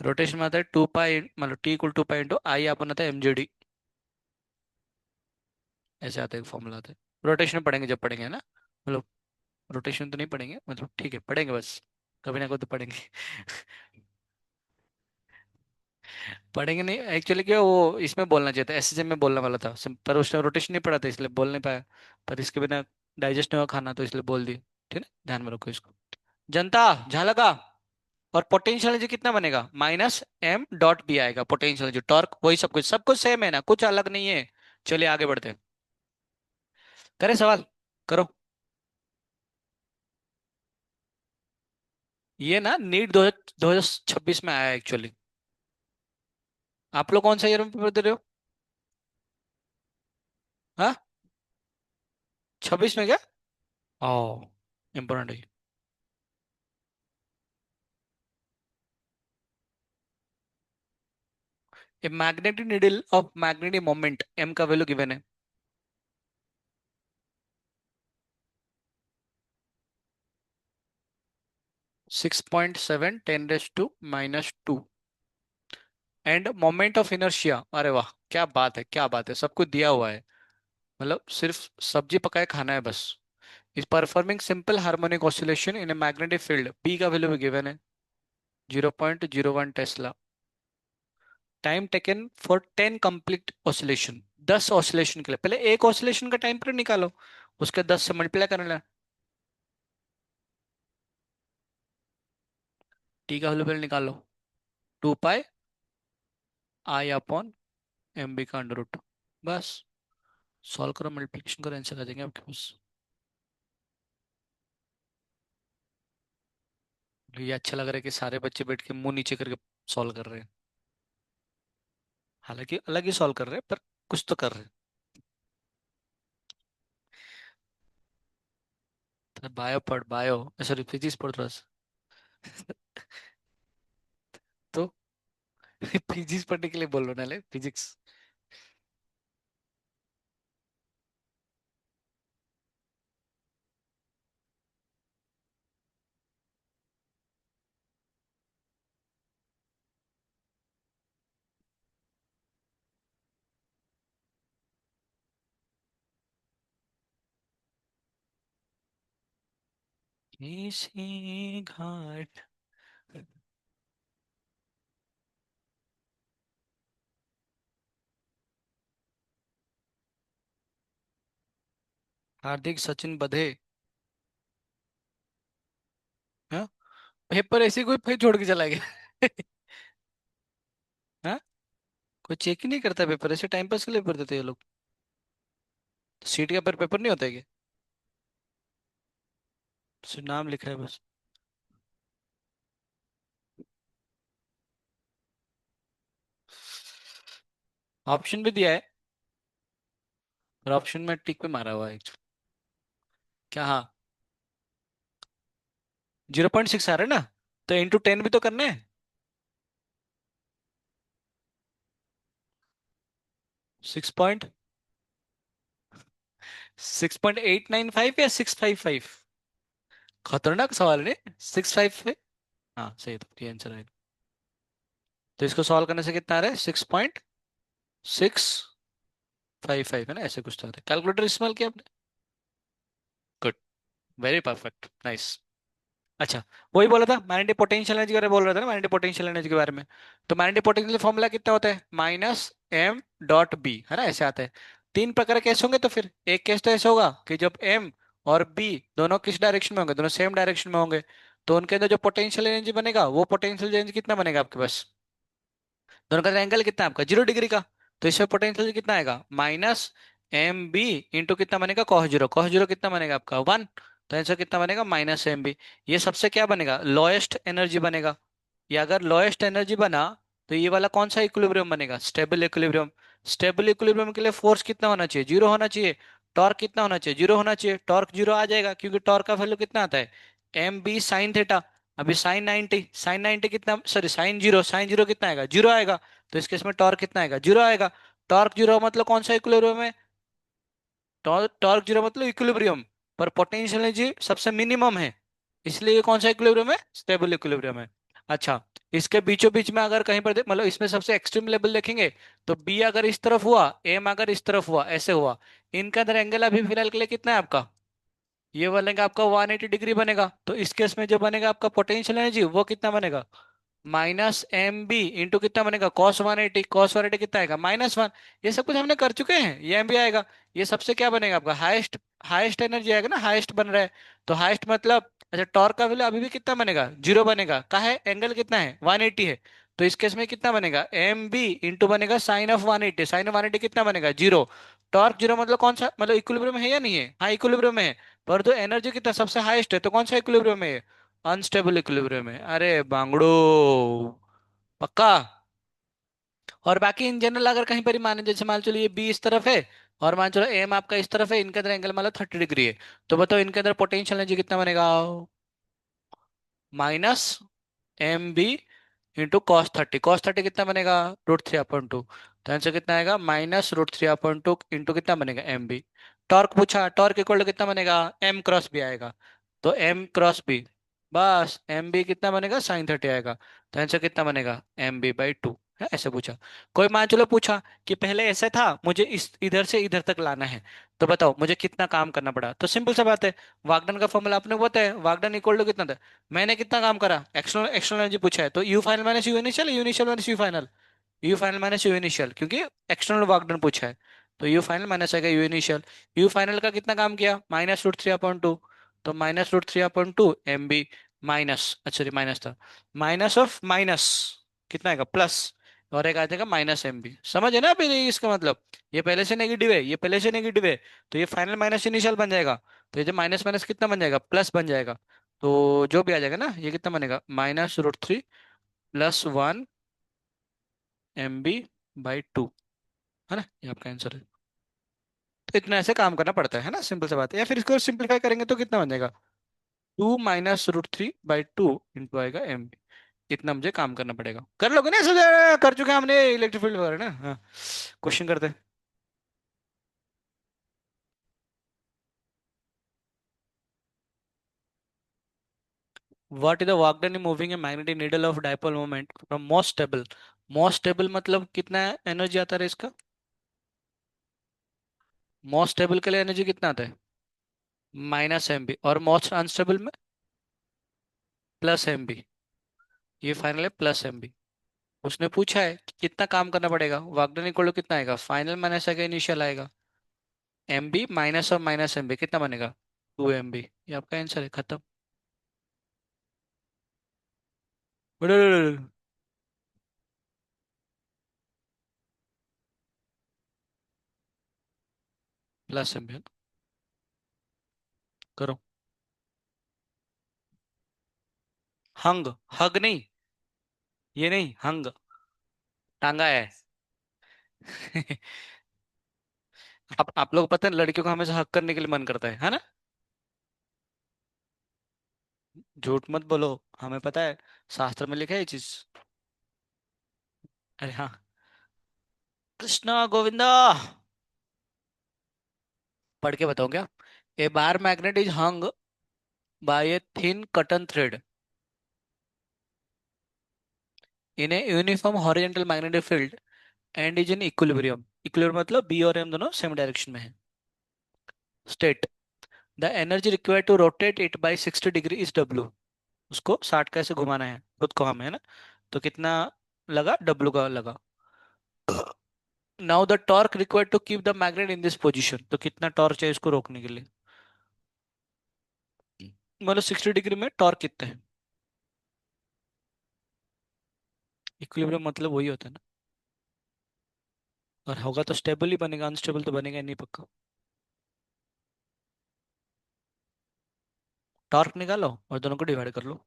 रोटेशन में आता है 2 पाई, मतलब टी इक्वल 2 पाई इंटू आई अपन आता है एम जी डी। ऐसे आता है फॉर्मूला आता है। रोटेशन पढ़ेंगे जब पढ़ेंगे, है ना? मतलब रोटेशन तो नहीं पढ़ेंगे, मतलब ठीक है पढ़ेंगे बस। कभी ना कभी तो पढ़ेंगे। पढ़ेंगे नहीं, एक्चुअली क्या वो इसमें बोलना चाहिए था, एसएसएम में बोलने वाला था पर उसने रोटेशन नहीं पढ़ा था इसलिए बोल नहीं पाया। पर इसके बिना डाइजेस्ट नहीं हुआ खाना, तो इसलिए बोल दी। ठीक है, ध्यान में रखो इसको। जनता झालका। और पोटेंशियल एनर्जी कितना बनेगा? माइनस एम डॉट बी आएगा। पोटेंशियल एनर्जी, टॉर्क, वही सब कुछ सेम है ना, कुछ अलग नहीं है। चलिए आगे बढ़ते हैं। करें सवाल? करो। ये ना नीट 2026 में आया एक्चुअली। आप लोग कौन सा ईयर में पेपर दे रहे हो? हाँ, 26 में क्या? ओ, इंपॉर्टेंट है। A magnetic needle of magnetic moment M का वैल्यू गिवन है। 6.7 10⁻²। एंड मोमेंट ऑफ इनर्शिया, अरे वाह क्या बात है, क्या बात है, सब कुछ दिया हुआ है। मतलब सिर्फ सब्जी पकाए खाना है बस। Is performing simple harmonic oscillation in a magnetic field, B का वैल्यू भी गिवन है 0.01 tesla. Time taken for 10 complete oscillation, 10 oscillation के लिए पहले एक ऑसिलेशन का टाइम पीरियड निकालो, उसके 10 से मल्टीप्लाई करना। टी का वैल्यू पहले निकालो, 2 pi I upon M B का अंडर रूट। बस सॉल्व करो, मल्टीप्लिकेशन करो, आंसर आ जाएंगे आपके पास। ये अच्छा लग रहा है कि सारे बच्चे बैठ के मुंह नीचे करके सॉल्व कर रहे हैं। हालांकि अलग ही सॉल्व कर रहे हैं, पर कुछ तो कर रहे हैं। तो बायो पढ़, बायो सॉरी फिजिक्स पढ़ थोड़ा सा। तो फिजिक्स पढ़ने के लिए बोल रहा ना, फिजिक्स। किसी घाट। हार्दिक सचिन बधे। हाँ, पेपर ऐसे कोई फिर छोड़ के चला गया। हाँ, कोई चेक ही नहीं करता पेपर, ऐसे टाइम पास के लिए पेपर देते हैं ये लोग। सीट का पर पेपर नहीं होता है क्या? सिर्फ नाम लिखा है बस। ऑप्शन भी दिया है, और ऑप्शन में टिक पे मारा हुआ है। क्या? हाँ, 0.6 आ रहा है ना, तो इंटू 10 भी तो करना है। 6.895 या 655? खतरनाक सवाल है। 655। हाँ सही, तो ये आंसर है। तो इसको सॉल्व करने से कितना आ रहा है? 6.655 है ना, ऐसे कुछ तो आ रहा है। कैलकुलेटर इस्तेमाल किया आपने? Good, very perfect, nice. अच्छा, वही बोला था मैग्नेटिक पोटेंशियल एनर्जी के बारे में, बोल रहा था ना मैग्नेटिक पोटेंशियल एनर्जी के बारे में। तो मैग्नेटिक पोटेंशियल फॉर्मूला कितना होता है? -m.b है ना, ऐसे आता है। तीन प्रकार के केस होंगे, तो फिर एक केस तो ऐसा होगा कि जब m और b दोनों किस डायरेक्शन में होंगे, दोनों सेम डायरेक्शन में होंगे, तो उनके अंदर जो पोटेंशियल एनर्जी बनेगा, वो पोटेंशियल एनर्जी कितना बनेगा आपके पास? दोनों का एंगल कितना है आपका? 0 डिग्री का। तो इसमें पोटेंशियल कितना आएगा? -m b इंटू कितना बनेगा? cos 0। cos 0 कितना बनेगा आपका? 1। तो आंसर कितना बनेगा? -m b। ये सबसे क्या बनेगा? लोएस्ट एनर्जी बनेगा। ये अगर लोएस्ट एनर्जी बना, तो ये वाला कौन सा इक्विलिब्रियम बनेगा? Stable equilibrium. स्टेबल इक्विलिब्रियम के लिए फोर्स कितना होना चाहिए? 0 होना चाहिए। टॉर्क कितना होना चाहिए? 0 होना चाहिए। टॉर्क 0 आ जाएगा, क्योंकि टॉर्क का वैल्यू कितना आता है? m b sin theta. अभी साइन 90 कितना, सॉरी साइन जीरो कितना आएगा? 0 आएगा। तो इस केस में टॉर्क कितना आएगा? 0 आएगा। टॉर्क 0 मतलब कौन सा इक्विलिब्रियम है? टॉर्क 0 मतलब इक्विलिब्रियम, पर पोटेंशियल एनर्जी सबसे मिनिमम है, इसलिए ये कौन सा इक्विलिब्रियम है? स्टेबल इक्विलिब्रियम है। अच्छा, इसके बीचों बीच में अगर कहीं पर मतलब इसमें सबसे एक्सट्रीम लेवल देखेंगे, तो बी अगर इस तरफ हुआ, एम अगर इस तरफ हुआ, ऐसे हुआ, इनका अंदर एंगल अभी फिलहाल के लिए कितना है आपका? ये बनेगा आपका 180 डिग्री बनेगा। तो इस केस में जो बनेगा आपका पोटेंशियल एनर्जी, वो कितना बनेगा? -m b इंटू कितना बनेगा? cos 180। cos 180 कितना आएगा? -1। ये सब कुछ हमने कर चुके हैं, ये m भी आएगा। ये सबसे क्या बनेगा आपका? हाईएस्ट, हाईएस्ट एनर्जी आएगा ना, हाईएस्ट बन रहा है। तो हाईएस्ट मतलब, अच्छा टॉर्क का वैल्यू अभी भी कितना बनेगा? 0 बनेगा। का है एंगल कितना है? 180 है। तो इस केस में कितना बनेगा? m b इंटू बनेगा sin ऑफ 180। sin ऑफ 180 कितना बनेगा? 0। टॉर्क 0 मतलब कौन सा, मतलब इक्विलिब्रियम है या नहीं है? हाँ इक्विलिब्रियम में है। पर तो एनर्जी कितना सबसे हाईएस्ट है, तो कौन सा इक्विलिब्रियम है? अनस्टेबल इक्विलिब्रियम है। अरे बांगड़ो, पक्का। और बाकी इन जनरल अगर कहीं पर ही माने, जैसे मान चलिए बी इस तरफ है, और मान चलो एम आपका इस तरफ है, इनके अंदर एंगल मान लो 30 डिग्री है। तो बताओ इनके अंदर पोटेंशियल एनर्जी कितना बनेगा? Minus M B into cos 30 कितना बनेगा? √3/2। तो आंसर कितना आएगा? -√3/2 इंटू कितना बनेगा? M B. टॉर्क पूछा, टॉर्क इक्वल टू कितना बनेगा? एम क्रॉस बी आएगा। तो एम क्रॉस बी, बस एम बी कितना बनेगा? sin 30 आएगा। तो आंसर कितना बनेगा? mb/2 है, ऐसे पूछा। कोई मान चलो पूछा कि पहले ऐसे था, मुझे इस इधर से इधर तक लाना है, तो बताओ मुझे कितना काम करना पड़ा? तो सिंपल सा बात है, वागडन का फॉर्मूला आपने को पता है, वागडन इक्वल टू कितना था? मैंने कितना काम करा? एक्सटर्नल एक्सटर्नल एनर्जी पूछा है, तो you final minus you initial, you initial minus you final. You final minus you initial, क्योंकि एक्सटर्नल वर्क डन पूछा है। तो यू फाइनल माइनस आएगा यू इनिशियल। यू फाइनल का कितना काम किया? -√3/2। तो -√3/2 एम बी, माइनस, अच्छा सॉरी माइनस था, माइनस ऑफ माइनस कितना आएगा? प्लस। और एक आ जाएगा माइनस एम बी। समझ है ना अभी ये इसका मतलब? ये पहले से नेगेटिव है, ये पहले से नेगेटिव है, तो ये फाइनल माइनस इनिशियल बन जाएगा। तो ये जो माइनस माइनस कितना बन जाएगा? प्लस बन जाएगा। तो जो भी आ जाएगा ना, ये कितना बनेगा? -√3 + 1 mb/2, है ना? ये आपका आंसर है। तो इतना ऐसे काम करना पड़ता है ना, सिंपल सा बात है। या फिर इसको सिंपलीफाई करेंगे तो कितना बन जाएगा? 2 - √3/2 इंटू आएगा एम बी। इतना मुझे काम करना पड़ेगा। कर लोगे ना, ऐसे कर चुके हैं हमने इलेक्ट्रिक फील्ड वगैरह ना। हाँ, क्वेश्चन करते हैं। What is the work done in moving A magnetic needle of dipole moment from most stable? Most stable मतलब कितना एनर्जी आता है इसका? मोस्ट स्टेबल के लिए एनर्जी कितना आता है? -mb। और मोस्ट अनस्टेबल में +mb। ये फाइनल है +mb। उसने पूछा है कि कितना काम करना पड़ेगा, वागडन इक्वल टू कितना आएगा? फाइनल माइनस आएगा इनिशियल आएगा। एम बी माइनस और माइनस एम बी कितना बनेगा? 2 mb। ये आपका आंसर है, खत्म। +mb करो। हंग, हग नहीं, ये नहीं हंग, टांगा है। आप लोग पता है लड़कियों को हमेशा हक करने के लिए मन करता है ना? झूठ मत बोलो, हमें पता है, शास्त्र में लिखा है ये चीज। अरे हाँ। कृष्णा गोविंदा। पढ़ के बताओ क्या? A bar magnet is hung by a thin cotton thread in a uniform horizontal magnetic field and is in equilibrium. Equilibrium मतलब बी और एम दोनों सेम डायरेक्शन में है। State the energy required to rotate it by 60 degree is W. उसको 60 कैसे घुमाना है खुद को हमें, है ना? तो कितना लगा? डब्ल्यू का लगा। Now the torque required to keep the magnet in this position. तो कितना टॉर्क चाहिए इसको रोकने के लिए? मतलब 60 डिग्री में टॉर्क कितना है? इक्विलिब्रियम मतलब वही होता है ना। और होगा तो स्टेबल ही बनेगा, अनस्टेबल तो बनेगा ही नहीं पक्का। टॉर्क निकालो और दोनों को डिवाइड कर लो।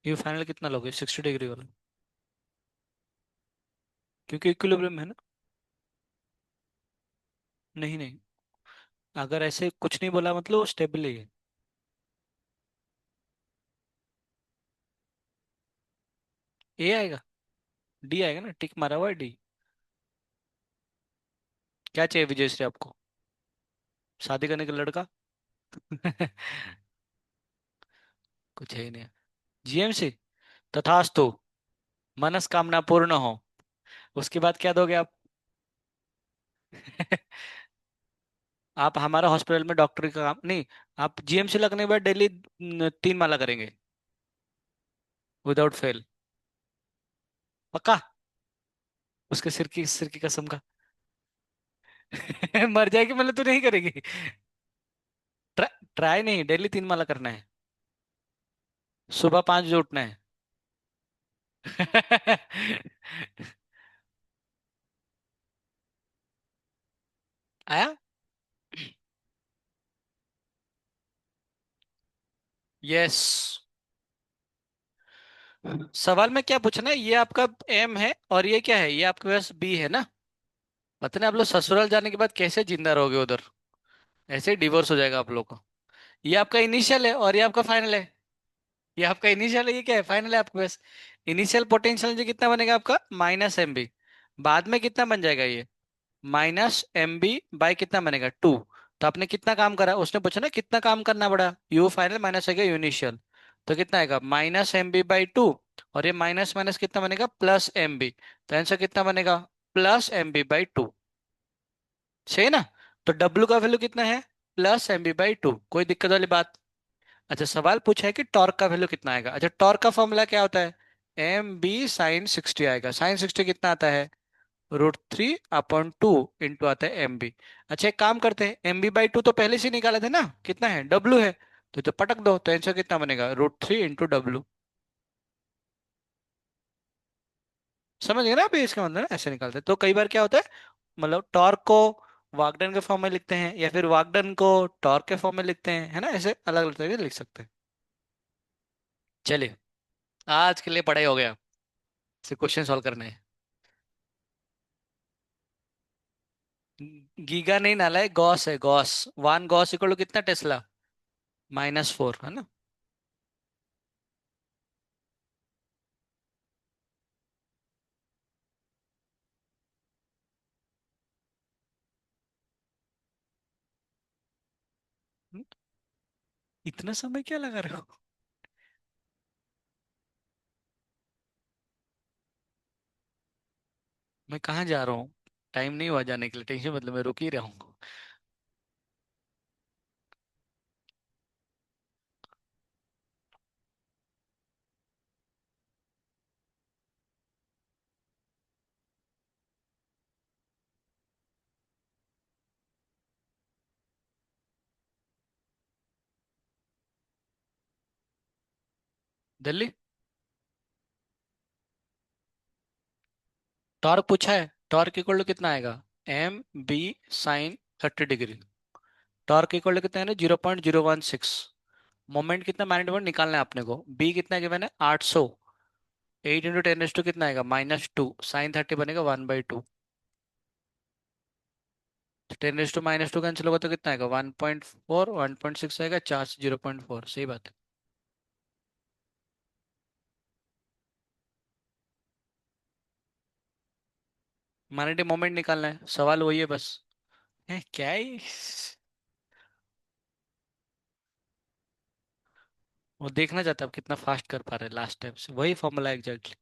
ये फाइनल कितना लोगे 60 डिग्री वाला? क्योंकि इक्विलिब्रियम है ना। नहीं नहीं, अगर ऐसे कुछ नहीं बोला मतलब वो स्टेबल ही है। ए आएगा, डी आएगा ना, टिक मारा हुआ है डी। क्या चाहिए विजय श्री आपको? शादी करने का लड़का? कुछ है ही नहीं। जीएमसी, तथास्तु, मनस्कामना पूर्ण हो। उसके बाद क्या दोगे आप? आप हमारा हॉस्पिटल में डॉक्टर का काम नहीं, आप जीएमसी लगने के बाद डेली 3 माला करेंगे विदाउट फेल। पक्का? उसके सिर की कसम का। मर जाएगी मतलब तू नहीं करेगी? ट्राई नहीं, डेली 3 माला करना है। सुबह 5 बजे उठना है। आया। यस। सवाल में क्या पूछना है, ये आपका एम है और ये क्या है, ये आपके पास बी है ना। पता नहीं आप लोग ससुराल जाने के बाद कैसे जिंदा रहोगे उधर, ऐसे ही डिवोर्स हो जाएगा आप लोग का। ये आपका इनिशियल है और ये आपका फाइनल है। ये आपका इनिशियल है, ये क्या है, फाइनल है आपके पास। इनिशियल पोटेंशियल जो कितना बनेगा आपका, -mb। बाद में कितना बन जाएगा ये, -mb बाय कितना बनेगा, 2। तो आपने कितना काम करा, उसने पूछा ना कितना काम करना पड़ा, यू फाइनल माइनस हो गया यू इनिशियल। तो कितना आएगा, -mb/2। और ये माइनस माइनस कितना बनेगा, +mb। तो आंसर कितना बनेगा, +mb/2। सही है ना। तो W का वैल्यू कितना है, +mb/2, कोई दिक्कत वाली बात। अच्छा सवाल पूछा है कि टॉर्क का वैल्यू कितना आएगा। अच्छा टॉर्क का फॉर्मूला क्या होता है, mb sin 60 आएगा। sin 60 कितना आता है, √3/2 इंटू आता है mb। अच्छा एक काम करते हैं, mb/2 तो पहले से ही निकाला था ना, कितना है, W है। तो पटक दो, तो आंसर कितना बनेगा, √3 × W। समझ गए ना आप, इसका मतलब ना ऐसे निकालते हैं। तो कई बार क्या होता है, मतलब टॉर्क को वाकडन के फॉर्म में लिखते हैं या फिर वाकडन को टॉर्क के फॉर्म में लिखते हैं, है ना, ऐसे अलग अलग तरीके से लिख सकते हैं। चलिए, आज के लिए पढ़ाई हो गया, से क्वेश्चन सॉल्व करने हैं। गीगा नहीं नाला है, गॉस है, गॉस। 1 गॉस इक्वल टू कितना टेस्ला, -4, है ना। हम्म, इतना समय क्या लगा रहे हो। मैं कहाँ जा रहा हूँ, टाइम नहीं हुआ जाने के लिए, टेंशन मतलब मैं रुक ही रहा हूँ। दिल्ली। टॉर्क पूछा है, टॉर्क इक्वल टू कितना आएगा, mb sin 30 degree. Torque equal to कितना है ना, 0.016। मोमेंट कितना, मैग्नेटिक मोमेंट निकालना है अपने को, बी कितना गिवन है, 800। 8 × 10⁻² कितना आएगा, -2। sin 30 बनेगा 1/2। तो 10⁻² कैंसिल होगा तो कितना आएगा, 1.4। 1.6 आएगा, 4 से 0.4, सही बात है। मैग्नेटिक मोमेंट निकालना है, सवाल वही है बस। है क्या है वो देखना चाहता है आप कितना फास्ट कर पा रहे हैं, लास्ट टाइम से वही फॉर्मूला एग्जैक्टली।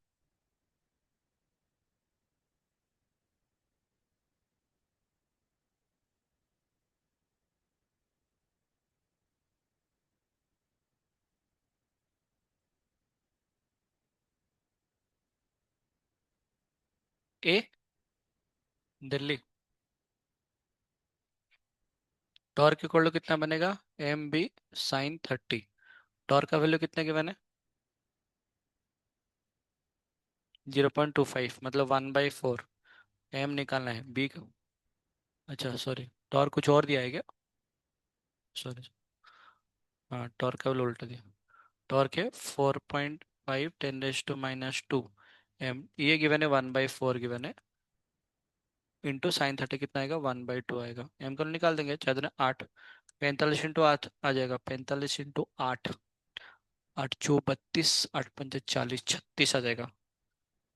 ए, दिल्ली। टॉर्क इक्वल टू कितना बनेगा, mb sin 30। टॉर्क का वैल्यू कितना गिवन है, 0.25, मतलब 1/4। एम निकालना है, बी का। अच्छा सॉरी, टॉर्क कुछ और दिया है क्या, सॉरी। हाँ टॉर्क का वैल्यू उल्टा दिया। टॉर्क है 4.5 10⁻²। एम ये गिवन है, 1/4 गिवन है, इंटू sin 30 कितना आएगा, 1/2 आएगा। एम का निकाल देंगे, 4×8। 45 × 8 आ जाएगा, 45 × 8। 8×4 = 32, 8×5 = 40, 36 आ जाएगा।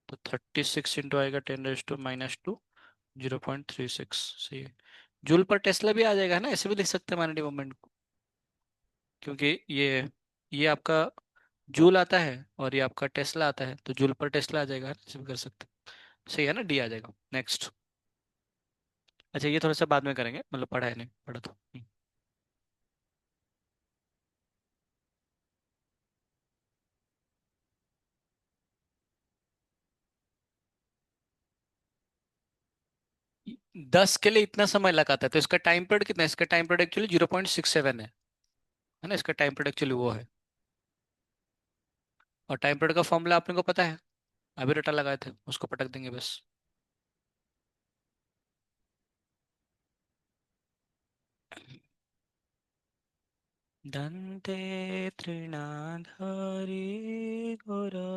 तो 36 इंटू आएगा 10⁻², 0.36, सही है। जूल पर टेस्ला भी आ जाएगा, है ना, ऐसे भी लिख सकते हैं मैग्नेटिक मोमेंट को। क्योंकि ये आपका जूल आता है और ये आपका टेस्ला आता है, तो जूल पर टेस्ला आ जाएगा, है ना, ऐसे भी कर सकते हैं। सही है ना, डी आ जाएगा। नेक्स्ट। अच्छा ये थोड़ा सा बाद में करेंगे, मतलब पढ़ा है नहीं पढ़ा तो। 10 के लिए इतना समय लगाता है, तो इसका टाइम पीरियड कितना है, इसका टाइम पीरियड एक्चुअली 0.67 है ना, इसका टाइम पीरियड एक्चुअली वो है। और टाइम पीरियड का फॉर्मूला आपने को पता है, अभी रटा लगाए थे, उसको पटक देंगे बस। दन्ते तृणाधारी गोरा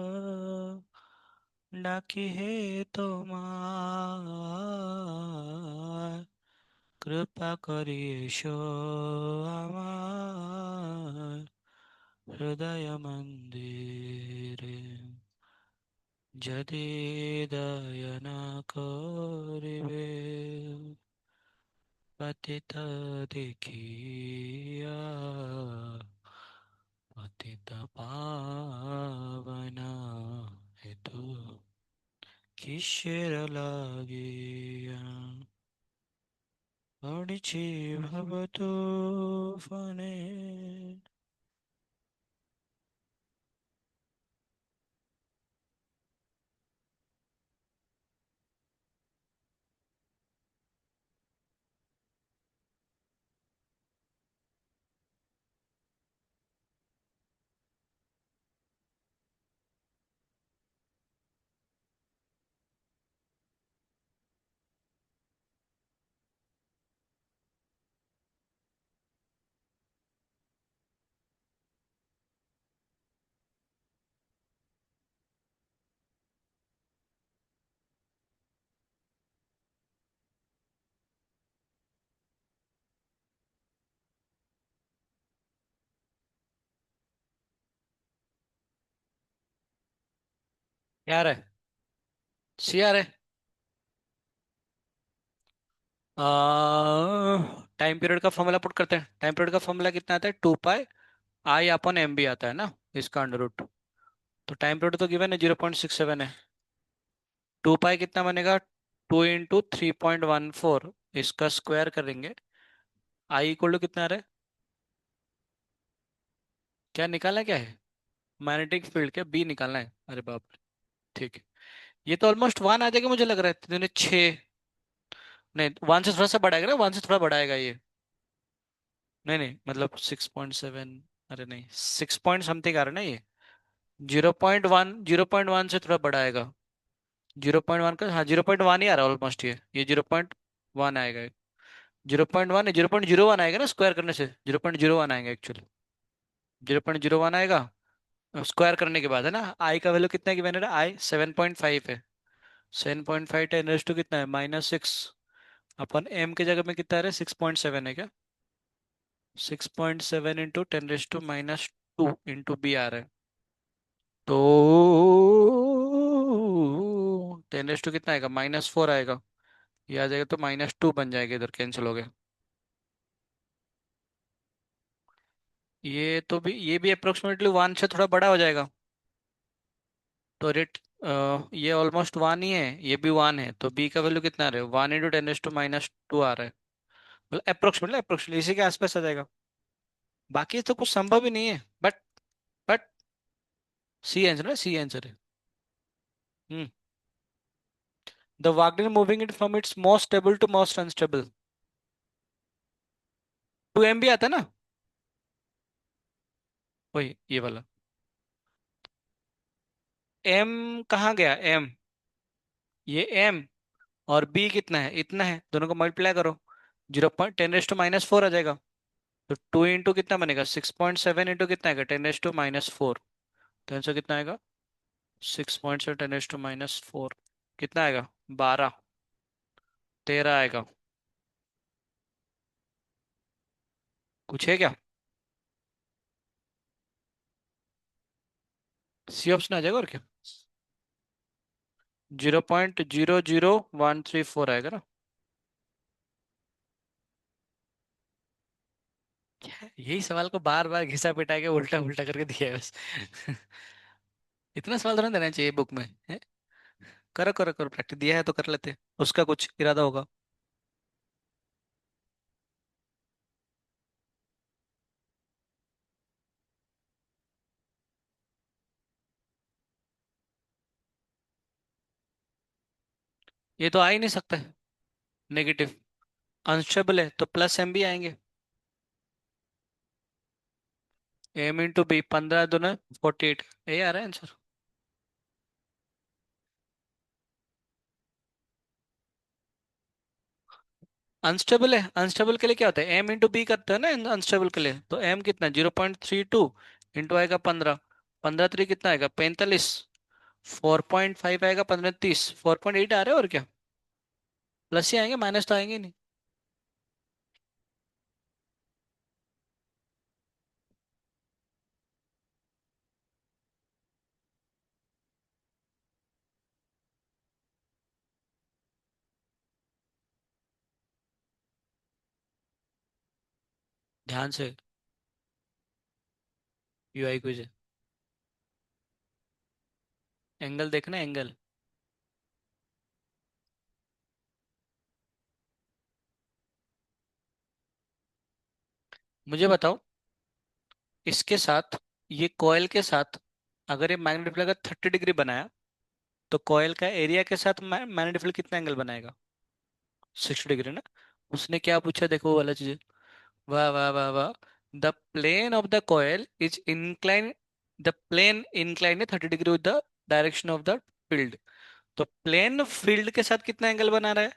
डाकी हे তোমার কৃপা করি এসো আমার হৃদয় মন্দিরে যদি দয়া না করিবে পতিত দেখিয়া পতিত পাবনা হেতু কিসের লাগিয়া পড়ছি ভব তুফানে। क्या है? सी आ है? टाइम पीरियड का फॉर्मूला पुट करते हैं। टाइम पीरियड का फॉर्मूला कितना आता है? 2 pi I upon M B आता है ना, इसका अंडर रूट। तो टाइम पीरियड तो गिवन है 0.67 है। 2 पाई कितना बनेगा? 2 × 3.14, इसका स्क्वायर करेंगे। आई इक्वल टू कितना आ रहा है? क्या निकालना है, क्या है? मैग्नेटिक फील्ड क्या बी निकालना है? अरे बाप रे। ठीक है। ये तो ऑलमोस्ट वन आ जाएगा मुझे लग रहा है, तूने 6। नहीं, वन से थोड़ा सा बढ़ाएगा ना, वन से थोड़ा बढ़ाएगा ये। नहीं नहीं, मतलब 6.7। अरे नहीं, 6 पॉइंट समथिंग आ रहा है ना ये। 0.1 से थोड़ा बढ़ाएगा। 0.1 का, हाँ 0.1 ही आ रहा है ऑलमोस्ट। ये 0.1 आएगा। 0.1 0.01 आएगा ना, स्क्वायर करने से 0.01 आएगा एक्चुअली। 0.01 आएगा स्क्वायर करने के बाद, है ना। आई का वैल्यू कितना है कि मैंने, आई 7.5 है। 7.5 टेन रेज टू कितना है? -6। अपन एम के जगह में कितना आ रहा है? 6.7 है क्या? 6.7 इंटू 10⁻⁻² इंटू बी आ रहा है। तो 10⁻² कितना आएगा? -4 आएगा। ये आ जाएगा तो -2 बन जाएगा, इधर कैंसिल हो गया। ये भी अप्रोक्सीमेटली वन से थोड़ा बड़ा हो जाएगा। तो रेट, ये ऑलमोस्ट वन ही है, ये भी वन है, तो बी का वैल्यू कितना आ रहा है? 1 × 10⁻² आ रहा है। मतलब अप्रोक्सीमेटली इसी के आसपास आ जाएगा। बाकी तो कुछ संभव ही नहीं है, बट सी आंसर है, सी आंसर है। हम्म। द वागनर moving it from its most stable to most unstable. 2 M भी आता है ना, वही ये वाला। एम कहाँ गया एम? ये एम और बी कितना है? इतना है, दोनों को मल्टीप्लाई करो। 0.10⁻⁻4 आ जाएगा। तो 2 इंटू कितना बनेगा? 6.7 इंटू कितना आएगा? 10⁻⁻4। तो आंसर कितना आएगा? 6.7 10⁻⁻4 कितना आएगा? 12। 13 आएगा। कुछ है क्या? सी ऑप्शन आ जाएगा और क्या? 0.00134 आएगा ना। क्या है? यही सवाल को बार बार घिसा पिटा के उल्टा उल्टा करके दिया है बस। इतना सवाल तो नहीं देना चाहिए बुक में है। करो करो करो, प्रैक्टिस दिया है तो कर लेते, उसका कुछ इरादा होगा। ये तो आ ही नहीं सकता है, नेगेटिव। अनस्टेबल है तो प्लस एम भी आएंगे। एम इंटू बी, 15 दूना 48, ये आ रहा है आंसर। अनस्टेबल है, अनस्टेबल के लिए क्या होता है, एम इंटू बी करते हैं ना अनस्टेबल के लिए, तो एम कितना 0.32 इंटू आएगा 15, 15 3 कितना आएगा 45, 4.5 आएगा 15 30, 4.8 आ रहे हैं और क्या, प्लस ही आएंगे, माइनस तो आएंगे नहीं। ध्यान से, यूआई क्विज है, एंगल देखना एंगल। मुझे बताओ, इसके साथ, ये कॉयल के साथ, अगर ये मैग्नेटिक फील्ड अगर 30 डिग्री बनाया, तो कॉयल का एरिया के साथ मैग्नेटिक फील्ड कितना एंगल बनाएगा, 60 डिग्री ना। उसने क्या पूछा, देखो वो वाला चीज, वाह वाह वाह वाह, the plane of the coil is incline, the plane incline है 30 degree with the direction of the field. तो प्लेन फील्ड के साथ कितना एंगल बना रहा है,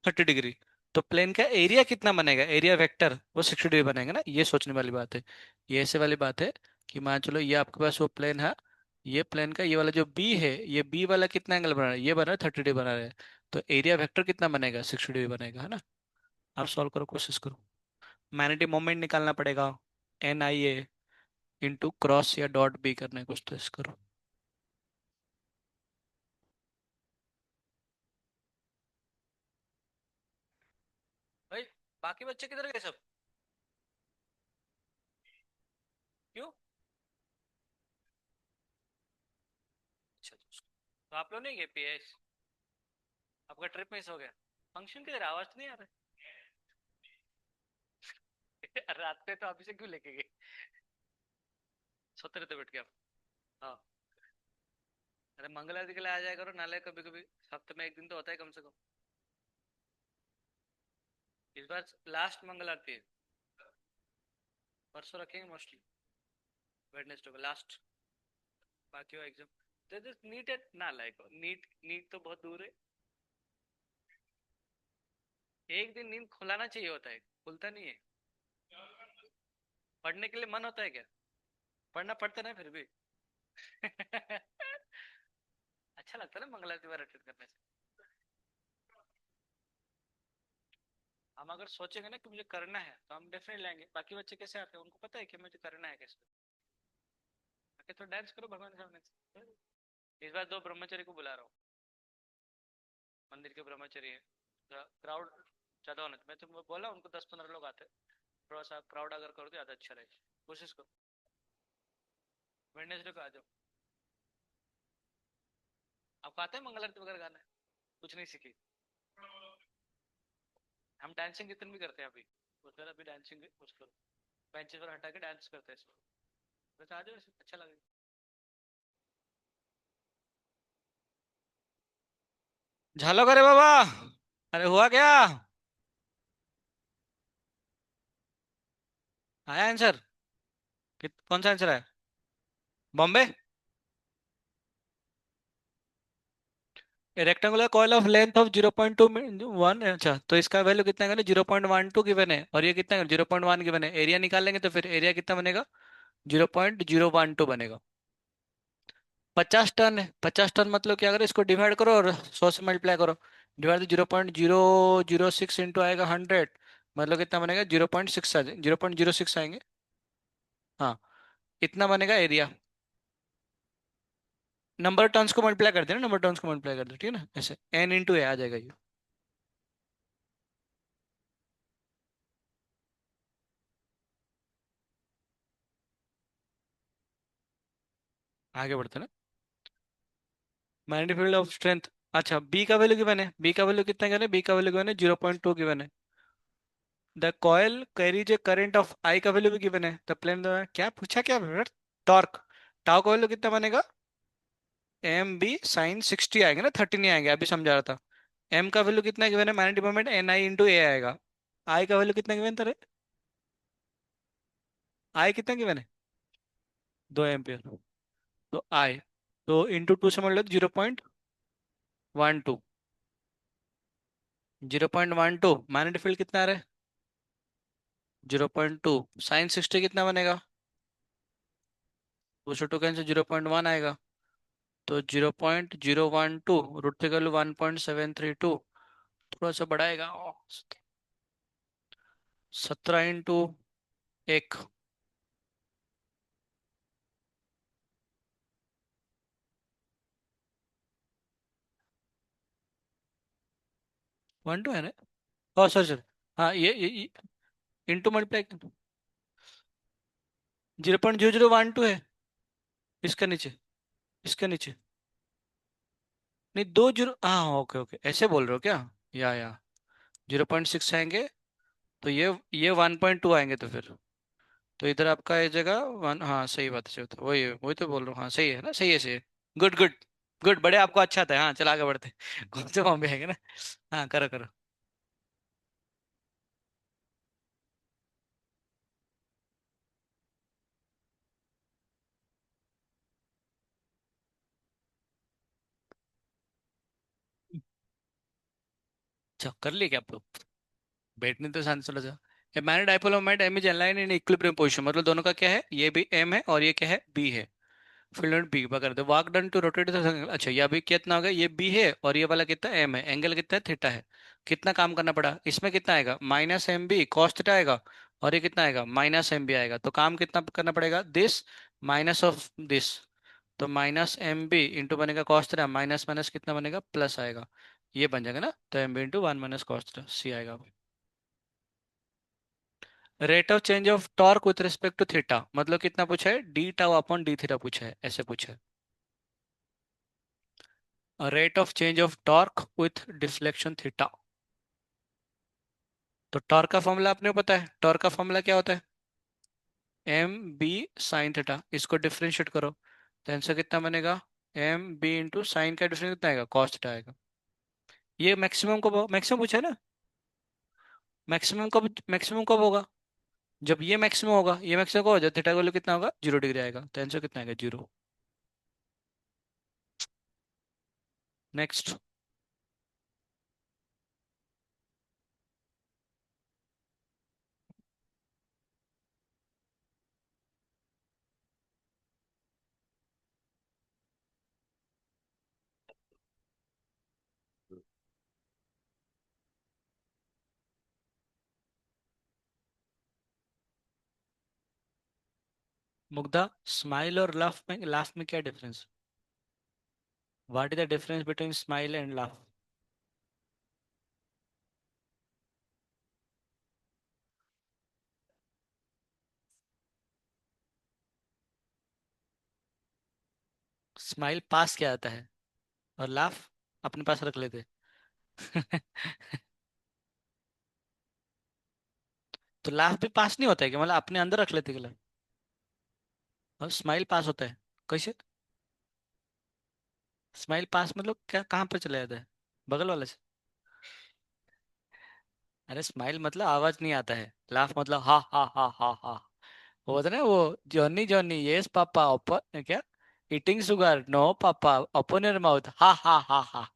30 डिग्री। तो प्लेन का एरिया कितना बनेगा, एरिया वेक्टर वो 60 डिग्री बनेगा ना, ये सोचने वाली बात है। ये ऐसे वाली बात है कि मान चलो ये आपके पास वो प्लेन है, ये प्लेन का ये वाला जो बी है, ये बी वाला कितना एंगल बना रहा है, ये बना रहा है 30 डिग्री बना रहा है। तो एरिया वेक्टर कितना बनेगा, 60 डिग्री बनेगा, है ना। आप सॉल्व करो, कोशिश करो। मैग्नेटिक मोमेंट निकालना पड़ेगा, एन आई ए इंटू क्रॉस या डॉट बी करना है, कुछ तो इस करो। भाई, बाकी बच्चे किधर गए सब, क्यों। अच्छा, तो आप लोग नहीं गए पीएस, आपका ट्रिप मिस हो गया। फंक्शन किधर, आवाज तो नहीं आ रहा है? रात पे तो आप इसे क्यों लेके गए, सोते रहते बैठ के आप। हाँ, अरे मंगल आरती के लिए आ जाया करो, नाले कभी कभी, हफ्ते में एक दिन तो होता है कम से कम। इस बार लास्ट मंगल आरती है, परसों रखेंगे मोस्टली, वेडनेसडे को लास्ट। बाकी वो एग्जाम तो नीट है ना, लाइक नीट, नीट तो बहुत दूर है। एक दिन नींद खुलाना चाहिए होता है, खुलता नहीं है। पढ़ने के लिए मन होता है क्या, पढ़ना पड़ता ना फिर भी। अच्छा लगता है ना मंगल आरती बार अटेंड करने से। हम अगर सोचेंगे ना कि मुझे करना है, तो हम डेफिनेटली लेंगे। बाकी बच्चे कैसे आते हैं, उनको पता है कि मुझे करना है कैसे, आके तो डांस करो भगवान के सामने। इस बार दो ब्रह्मचर्य को बुला रहा हूँ, मंदिर के ब्रह्मचर्य है, क्राउड ज्यादा होना चाहिए। मैं तुमको बोला उनको 10 15 लोग आते, थोड़ा सा क्राउड अगर करो तो ज्यादा अच्छा रहेगा, कोशिश करो। वेडनेसडे को आ जाओ। आपको आता है मंगल आरती वगैरह गाना, कुछ नहीं सीखी। हम डांसिंग कीर्तन भी करते हैं अभी, उस तरह अभी डांसिंग कुछ करो, बेंचेस पर हटा के डांस करते हैं इसको, बस आ जाओ, अच्छा लगेगा। झालो करे बाबा, अरे हुआ क्या, आया आंसर, कौन सा आंसर है, Bombay. Rectangular coil of length of 0.21, अच्छा तो इसका वैल्यू कितना है, 0.12 गिवन है, और ये कितना है 0.1 गिवन है। एरिया निकाल लेंगे तो फिर एरिया कितना बनेगा, 0.012 बनेगा। 50 टन है, 50 टन मतलब क्या करो, इसको डिवाइड करो और 100 से मल्टीप्लाई करो, डिवाइड 0.006 इंटू आएगा 100, मतलब कितना बनेगा 0.6 आ, 0.06 आएंगे। हाँ, इतना बनेगा एरिया। नंबर टर्न्स को मल्टीप्लाई कर देना, नंबर टर्न्स को मल्टीप्लाई कर दो, ठीक है ना, ऐसे एन इंटू ए आ जाएगा ये। आगे बढ़ते हैं ना, मैग्नेटिक फील्ड ऑफ स्ट्रेंथ। अच्छा, बी का वैल्यू गिवन है, बी का वैल्यू कितना गिवन है, बी का वैल्यू गिवन है 0.2 गिवन है। The coil carries a current of I का वैल्यू भी गिवन है, द प्लेन, क्या पूछा क्या, टॉर्क, टाउ का वैल्यू कितना बनेगा, एम बी साइन 60 आएंगे ना, 30 नहीं आएंगे, अभी समझा रहा था। एम का वैल्यू कितना गिवन है, मैग्नेटिक मोमेंट एन आई इंटू ए आएगा। आई का वैल्यू कितना गिवन था रे, आई कितना गिवन है, 2 एम्पियर। तो आई, तो इंटू टू से मतलब 0.12, 0.12 मैग्नेटिक फील्ड कितना आ रहा है? 0.2। साइन 60 कितना बनेगा? 2 से 2 कैंसिल, 0.1 आएगा। तो 0.012 रूट थ्री कर लो 1.732। थोड़ा सा बढ़ाएगा। 17 × 1। 1 2 है ना? ओ सॉरी सॉरी। हाँ ये इंटू मल्टीप्लाई। 0.0012 है। इसका नीचे, इसका नीचे। नहीं, 2 0, हाँ ओके ओके, ऐसे बोल रहे हो क्या? या 0.6 आएंगे। तो ये 1.2 आएंगे तो फिर, तो इधर आपका ये जगह वन। हाँ सही बात है, सही बात है, वही वही तो बोल रहा हूँ। हाँ सही है ना, सही है सही है। Good good. गुड, बड़े आपको अच्छा था। हाँ चल आगे बढ़ते हैं। कौन से फॉर्म में है ना? हाँ करो करो। अच्छा कर लिए क्या आप लोग? बैठने तो शांति चला जा। A magnet dipole moment M is line in equilibrium position, मतलब दोनों का क्या है, ये भी एम है और ये क्या है, बी है। फिल्ड बी पकड़ दो, work done to rotate the. अच्छा ये अभी कितना हो गया, ये बी है और ये वाला कितना एम है, एंगल कितना है, थीटा है। कितना काम करना पड़ा इसमें, कितना आएगा, -mb cos थीटा आएगा। और ये कितना आएगा, -mb आएगा। तो काम कितना करना पड़ेगा, दिस माइनस ऑफ दिस। तो -mb इंटू बनेगा cos थीटा, माइनस माइनस कितना बनेगा, प्लस आएगा। ये बन जाएगा ना, तो mb into 1 - cos theta, C आएगा। Rate of change of torque with respect to theta, मतलब कितना पूछा है, D tau upon D theta पूछा है, ऐसे पूछा है। Rate of change of torque with deflection theta. तो टॉर्क का फॉर्मूला आपने को पता है, टॉर्क का फॉर्मूला क्या होता है, mb sin थीटा। इसको डिफरेंशिएट करो, तो आंसर कितना बनेगा, mb इंटू साइन का डिफरेंस कितना आएगा, cos थीटा आएगा। ये मैक्सिमम कब, मैक्सिमम पूछा है ना? मैक्सिमम कब होगा, जब ये मैक्सिमम होगा, ये मैक्सिमम कब होगा, जब थीटा का वैल्यू कितना होगा, 0 डिग्री आएगा। तो आंसर कितना आएगा, 0। नेक्स्ट। मुग्धा, स्माइल और लाफ में क्या difference, what is the difference between smile and laugh? Smile pass क्या आता है, और लाफ अपने पास रख लेते। तो लाफ भी पास नहीं होता है कि, मतलब अपने अंदर रख लेते कि, और स्माइल पास होता है कैसे? स्माइल पास मतलब क्या, कहाँ पर चला जाता है, बगल वाले से? अरे स्माइल मतलब आवाज नहीं आता है, लाफ मतलब हा हा हा हा हा। वो होता है ना, वो Johnny Johnny yes papa open क्या, eating sugar no papa, open your mouth ha ha ha ha.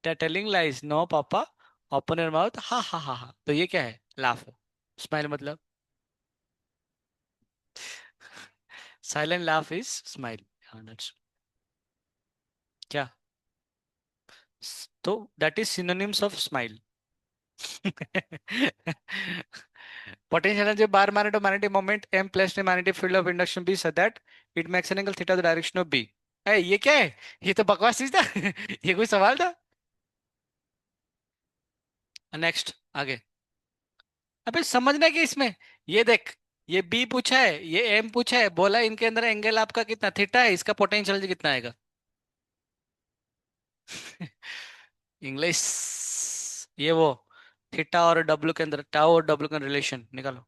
Telling lies no papa, open your mouth ha ha ha ha. तो ये क्या है, लाफ। स्माइल मतलब, साइलेंट लाफ इज स्माइल। हाँ that's- क्या, तो that is synonyms of smile. Potential energy bar magneto magnetic moment m plus ने magnetic field of induction b so that it makes an angle theta the direction of b। ये क्या है, ये तो बकवास चीज था। ये कोई सवाल था? नेक्स्ट आगे। अबे समझना कि इसमें, ये देख, ये b पूछा है, ये m पूछा है, बोला इनके अंदर एंगल आपका कितना थीटा है, इसका पोटेंशियल कितना आएगा। इंग्लिश। ये वो थीटा और डब्ल्यू के अंदर, टाउ और डब्ल्यू का रिलेशन निकालो।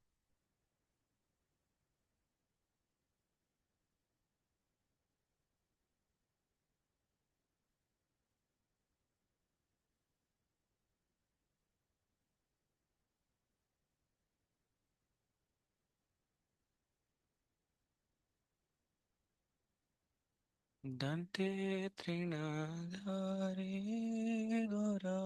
दंते त्रिनाधारे गोरा।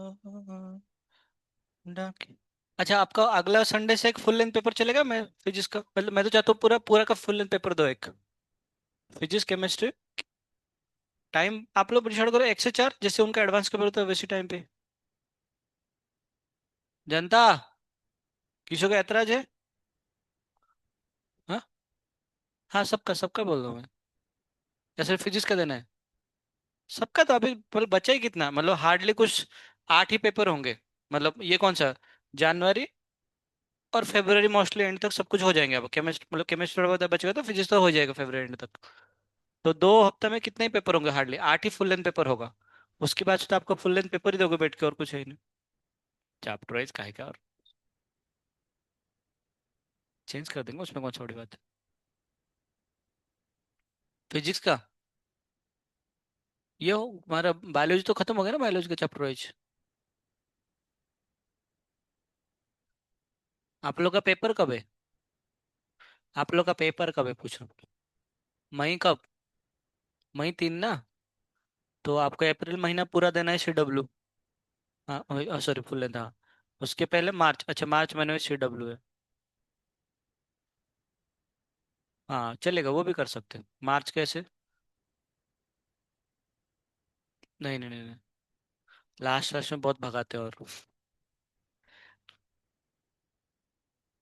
डाके। अच्छा, आपका अगला संडे से एक फुल लेंथ पेपर चलेगा, मैं फिजिक्स का, मतलब मैं तो चाहता हूँ पूरा पूरा का फुल लेंथ पेपर दो एक। Physics chemistry. टाइम आप लोग डिसाइड करो, 1 से 4, जैसे उनका एडवांस पेपर होता है वैसी टाइम पे। जनता, किसी का ऐतराज है? हाँ। हाँ, सबका सबका बोल रहा हूँ मैं। या सिर्फ फिजिक्स का देना है? सबका तो अभी मतलब बचा ही कितना, मतलब हार्डली कुछ 8 ही पेपर होंगे। मतलब ये कौन सा, जनवरी और फरवरी मोस्टली एंड तक सब कुछ हो जाएंगे। अब केमिस्ट्री, मतलब केमिस्ट्री थोड़ा बहुत बचेगा, तो फिजिक्स तो हो जाएगा फरवरी एंड तक। तो 2 हफ्ते में कितने ही पेपर होंगे, हार्डली 8 ही फुल लेंथ पेपर होगा। उसके बाद से तो आपको फुल लेंथ पेपर ही दोगे बैठ के, और कुछ है ही नहीं। चैप्टर वाइज काहे का, और चेंज कर देंगे, उसमें कौन सी बड़ी बात है। फिजिक्स का ये हो, हमारा बायोलॉजी तो खत्म हो गया ना, बायोलॉजी का चैप्टर वाइज। आप लोग का पेपर कब है? आप लोग का पेपर कब है पूछो। मई कब? मई 3 ना? तो आपको अप्रैल महीना पूरा देना है CW। हाँ सॉरी, फुल लेंथ, हाँ। उसके पहले मार्च, अच्छा मार्च महीने में CW है। हाँ चलेगा, वो भी कर सकते हैं मार्च कैसे। नहीं नहीं नहीं नहीं, लास्ट लास्ट में बहुत भगाते हैं और,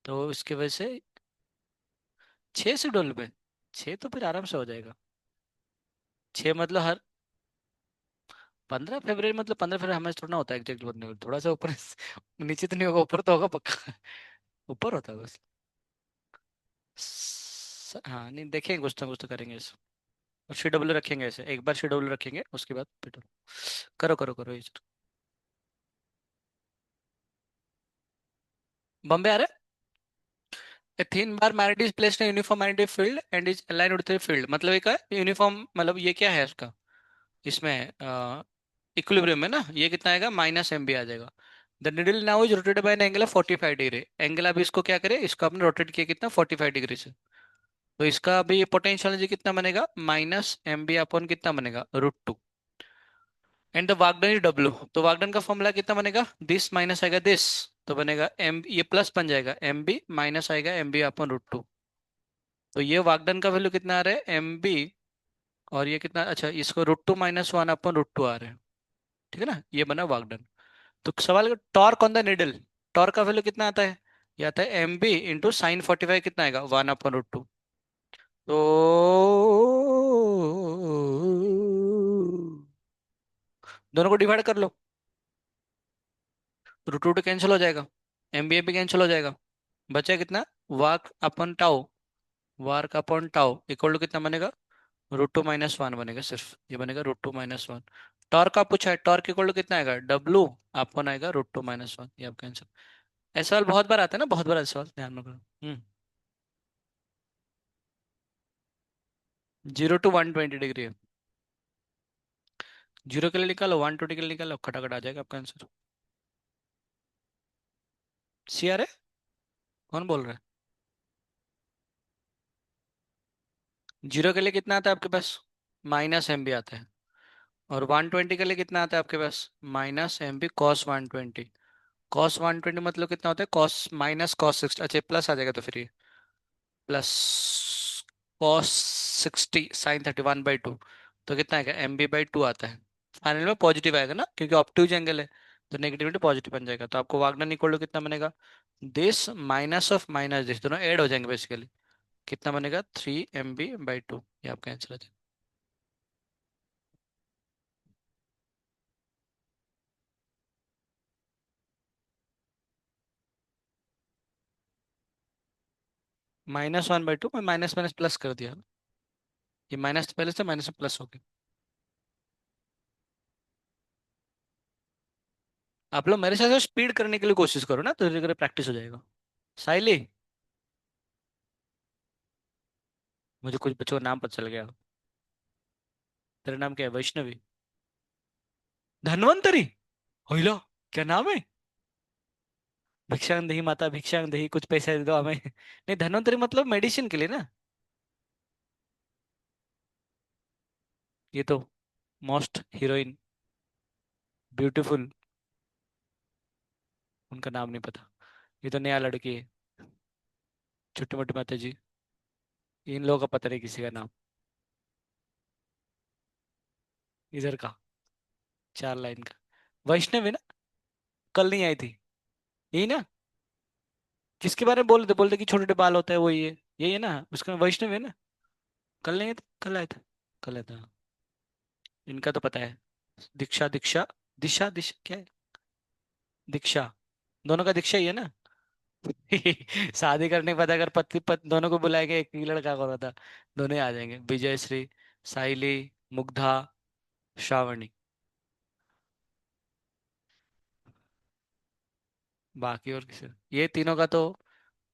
तो इसकी वजह से 6 शेड्यूल में। 6 तो फिर आराम से हो जाएगा। 6 मतलब हर 15 फरवरी, मतलब 15 फरवरी हमें थोड़ा ना होता है एग्जैक्ट बनने में, थोड़ा सा ऊपर नीचे तो नहीं होगा, ऊपर तो होगा पक्का। ऊपर होता है बस। हाँ नहीं, देखेंगे कुछ तो करेंगे इसे। और CW रखेंगे ऐसे, एक बार CW रखेंगे उसके बाद फिर करो करो करो ये। बॉम्बे आ रहा है। A thin bar magnet is placed in a uniform magnetic field and is aligned with the field, मतलब एक यूनिफॉर्म, मतलब ये क्या है उसका, इसमें इक्विलिब्रियम है ना, ये कितना आएगा, -MB आ जाएगा। The needle now is rotated bye an angle of 45 degree. Angle अभी इसको क्या करे, इसको आपने रोटेट किया कितना, 45 डिग्री से। तो इसका अभी पोटेंशियल एनर्जी कितना बनेगा, -MB अपॉन कितना बनेगा, √2। एंड द वाकडन इज W, तो वाकडन का फॉर्मूला कितना बनेगा, दिस माइनस आएगा दिस, तो बनेगा एम, ये प्लस बन जाएगा MB, माइनस आएगा MB अपॉन √2। तो ये वाकडन का वैल्यू कितना आ रहा है, MB, और ये कितना, अच्छा इसको √2 - 1 अपॉन √2 आ रहा है। ठीक है ना, ये बना वाकडन। तो सवाल का torque on the needle, torque का वैल्यू कितना आता है, ये आता है MB इंटू sin 45, कितना आएगा, 1/√2। तो दोनों को डिवाइड कर लो, √2 कैंसिल हो जाएगा, MB भी कैंसिल हो जाएगा। बचा कितना, वाक अपन टाउ, वार्क अपॉन टाउ इक्वल टू कितना बनेगा, √2 - 1 बनेगा, सिर्फ ये बनेगा √2 - 1। टॉर्क का पूछा है, टॉर्क इक्वल टू कितना आएगा, W अपॉन आएगा √2 - 1, ये आपका आंसर। ऐसा सवाल बहुत बार आता है ना, बहुत बार ऐसा सवाल, ध्यान में रखो। 0 to 120 डिग्री है। 0 के लिए निकालो, 120 के लिए निकालो, खटाखट आ जाएगा आपका आंसर। CR है? कौन बोल रहा है? 0 के लिए कितना आता है आपके पास, -MB आता है। और 120 के लिए कितना आता है आपके पास, -MB cos 120। cos 120 मतलब कितना होता है, cos - cos 60, अच्छा प्लस आ जाएगा तो फिर ये प्लस cos 60 sin 31/2। तो कितना आएगा, MB/2 आता है। फाइनल में पॉजिटिव आएगा ना, क्योंकि ऑप्टिव एंगल है, तो नेगेटिविटी पॉजिटिव बन जाएगा। तो आपको वागनर इक्वल टू कितना बनेगा, this minus of minus this, दोनों ऐड हो जाएंगे बेसिकली। कितना बनेगा, 3MB/2, ये आपका आंसर है। -1/2 में माइनस माइनस प्लस कर दिया, ये माइनस पहले से माइनस में प्लस हो गया। आप लोग मेरे साथ स्पीड करने के लिए कोशिश करो ना, तो धीरे धीरे प्रैक्टिस हो जाएगा। साइली, मुझे कुछ बच्चों का नाम पता चल गया। तेरा नाम क्या है, वैष्णवी? धन्वंतरी? होइला, क्या नाम है? भिक्षांग दही माता, भिक्षांग दही, कुछ पैसे दे दो हमें। नहीं, धन्वंतरी मतलब मेडिसिन के लिए ना। ये तो मोस्ट हीरोइन, ब्यूटीफुल उनका नाम नहीं पता। ये तो नया लड़की है। छोटी मोटी माता जी। इन लोगों का पता नहीं किसी का नाम। इधर का। 4 लाइन का। वैष्णव है ना। कल नहीं आई थी। यही ना। किसके बारे में बोल रहे थे, बोलते कि छोटे छोटे बाल होता है वो ये। यही है ना, उसका नाम वैष्णव है ना। कल नहीं आया था, कल आया था। कल आया था। इनका तो पता है। दीक्षा दीक्षा। दिशा दिशा क्या है। दीक्षा। दोनों का दीक्षा ही है ना। शादी करने के बाद अगर पति पत्नी दोनों को बुलाएंगे, एक ही लड़का कौन होता। दोनों ही आ जाएंगे, विजय श्री, साइली, मुग्धा, श्रावणी। बाकी और किसी, ये तीनों का तो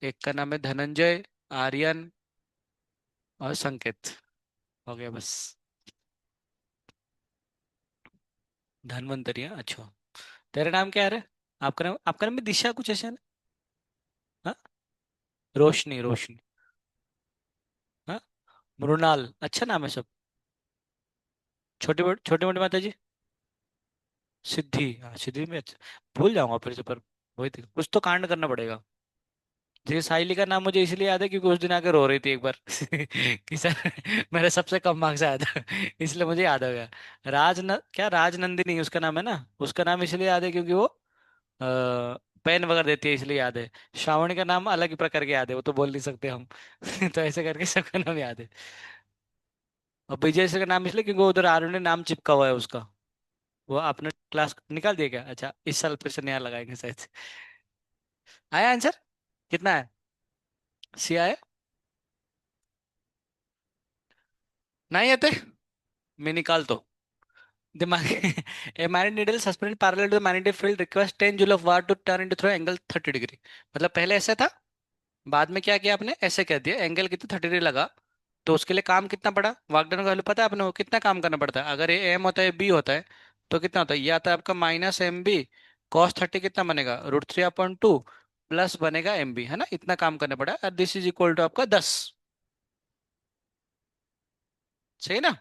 एक का नाम है धनंजय, आर्यन और संकेत। हो गया बस। धनवंतरी है, अच्छा। तेरा नाम क्या है रे। आपका नाम भी दिशा कुछ ऐसा है ना। हाँ। रोशनी रोशनी। हाँ। मृणाल, अच्छा नाम है सब। छोटी मोटी माता जी। सिद्धि, हाँ सिद्धि में अच्छा। भूल जाऊंगा फिर से, पर वही थी, कुछ तो कांड करना पड़ेगा। जैसे साइली का नाम मुझे इसलिए याद है क्योंकि उस दिन आके रो रही थी एक बार कि सर मेरे सबसे कम मार्क्स आया था इसलिए मुझे याद आ गया। क्या राजनंदिनी उसका नाम है ना। उसका नाम इसलिए याद है क्योंकि वो पेन वगैरह देती है, इसलिए याद है। श्रावणी का नाम अलग ही प्रकार के याद है, वो तो बोल नहीं सकते हम तो ऐसे करके सबका नाम याद है। और विजय सर का नाम इसलिए क्योंकि वो उधर आरुण ने नाम चिपका हुआ है उसका। वो आपने क्लास निकाल दिया क्या, अच्छा इस साल फिर से नया लगाएंगे शायद। आया आंसर। कितना है। सी आया। नहीं आते। मैं निकाल तो दिमाग a magnet needle suspended parallel to the magnetic field requires 10 joule of watt to turn into through angle 30 degree. मतलब पहले ऐसे था, बाद में क्या किया आपने, ऐसे कह दिया, एंगल कितना 30 डिग्री लगा। तो उसके लिए काम कितना पड़ा, वाकडन का वैल्यू पता है आपने, वो कितना काम करना पड़ता है, अगर ये एम होता है बी होता है तो कितना होता है, ये आता है आपका -mb। cos 30 कितना बनेगा, √3/2 प्लस बनेगा mb, है ना, इतना काम करना पड़ा और दिस इज इक्वल टू आपका 10। सही है ना।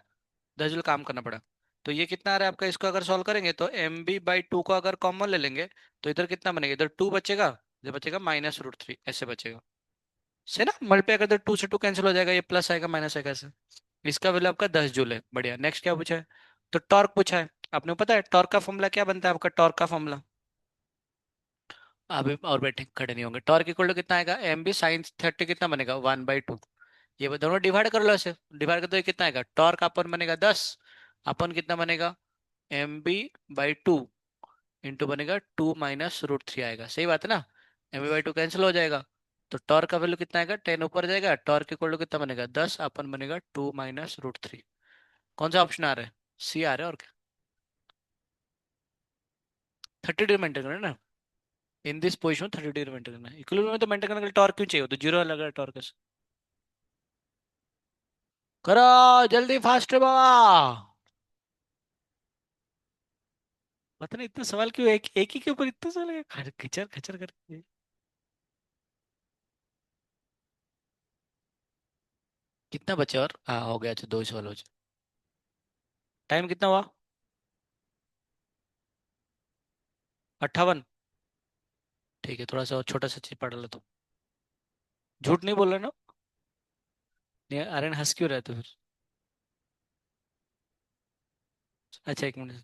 10 जूल काम करना पड़ा। तो ये कितना आ रहा है आपका, इसको अगर सॉल्व करेंगे तो mb/2 को अगर कॉमन ले लेंगे तो इधर कितना बनेगा, इधर 2 बचेगा, इधर बचेगा -√3 ऐसे बचेगा। सही ना, मल्टीप्लाई कर दो, 2 से 2 कैंसिल हो जाएगा, ये प्लस आएगा माइनस आएगा ऐसे। इसका वैल्यू आपका 10 जूल है, बढ़िया। नेक्स्ट क्या पूछा है। तो टॉर्क पूछा है। आपने को पता है टॉर्क का फॉर्मूला क्या बनता है आपका, टॉर्क का फॉर्मूला। अभी और बैठे खड़े नहीं होंगे, टॉर्क इक्वल टू कितना आएगा, mb sin 30 कितना बनेगा, 1/2। ये दोनों डिवाइड कर लो ऐसे, डिवाइड कर दो, ये कितना आएगा, टॉर्क अपन बनेगा 10, अपन कितना बनेगा, mb/2 इंटू बनेगा 2 - √3 आएगा, सही बात है ना। mb/2 कैंसिल हो जाएगा। तो टॉर्क का वैल्यू कितना आएगा, 10 ऊपर जाएगा, टॉर्क इक्वल टू कितना बनेगा 10, अपन बनेगा 2 - √3। कौन सा ऑप्शन आ रहा है, सी आ रहा है और क्या। 30 डिग्री मेंटेन करना है ना। In this position 30 degree maintain करना है, इक्विलिब्रियम में तो मेंटेन करने के लिए टॉर्क क्यों चाहिए, वो तो जीरो लगा टॉर्क। करो जल्दी फास्ट बाबा। पता नहीं इतना सवाल क्यों, एक एक ही के ऊपर इतना सवाल है, खचर खचर करके। कितना बचे और, हाँ हो गया, अच्छा 2 सवाल हो। टाइम कितना हुआ। 58। ठीक है, थोड़ा सा और छोटा सा चीज पढ़ लो तो। झूठ नहीं बोल रहे ना। नहीं अरे हंस क्यों रहे थे फिर। अच्छा एक मिनट।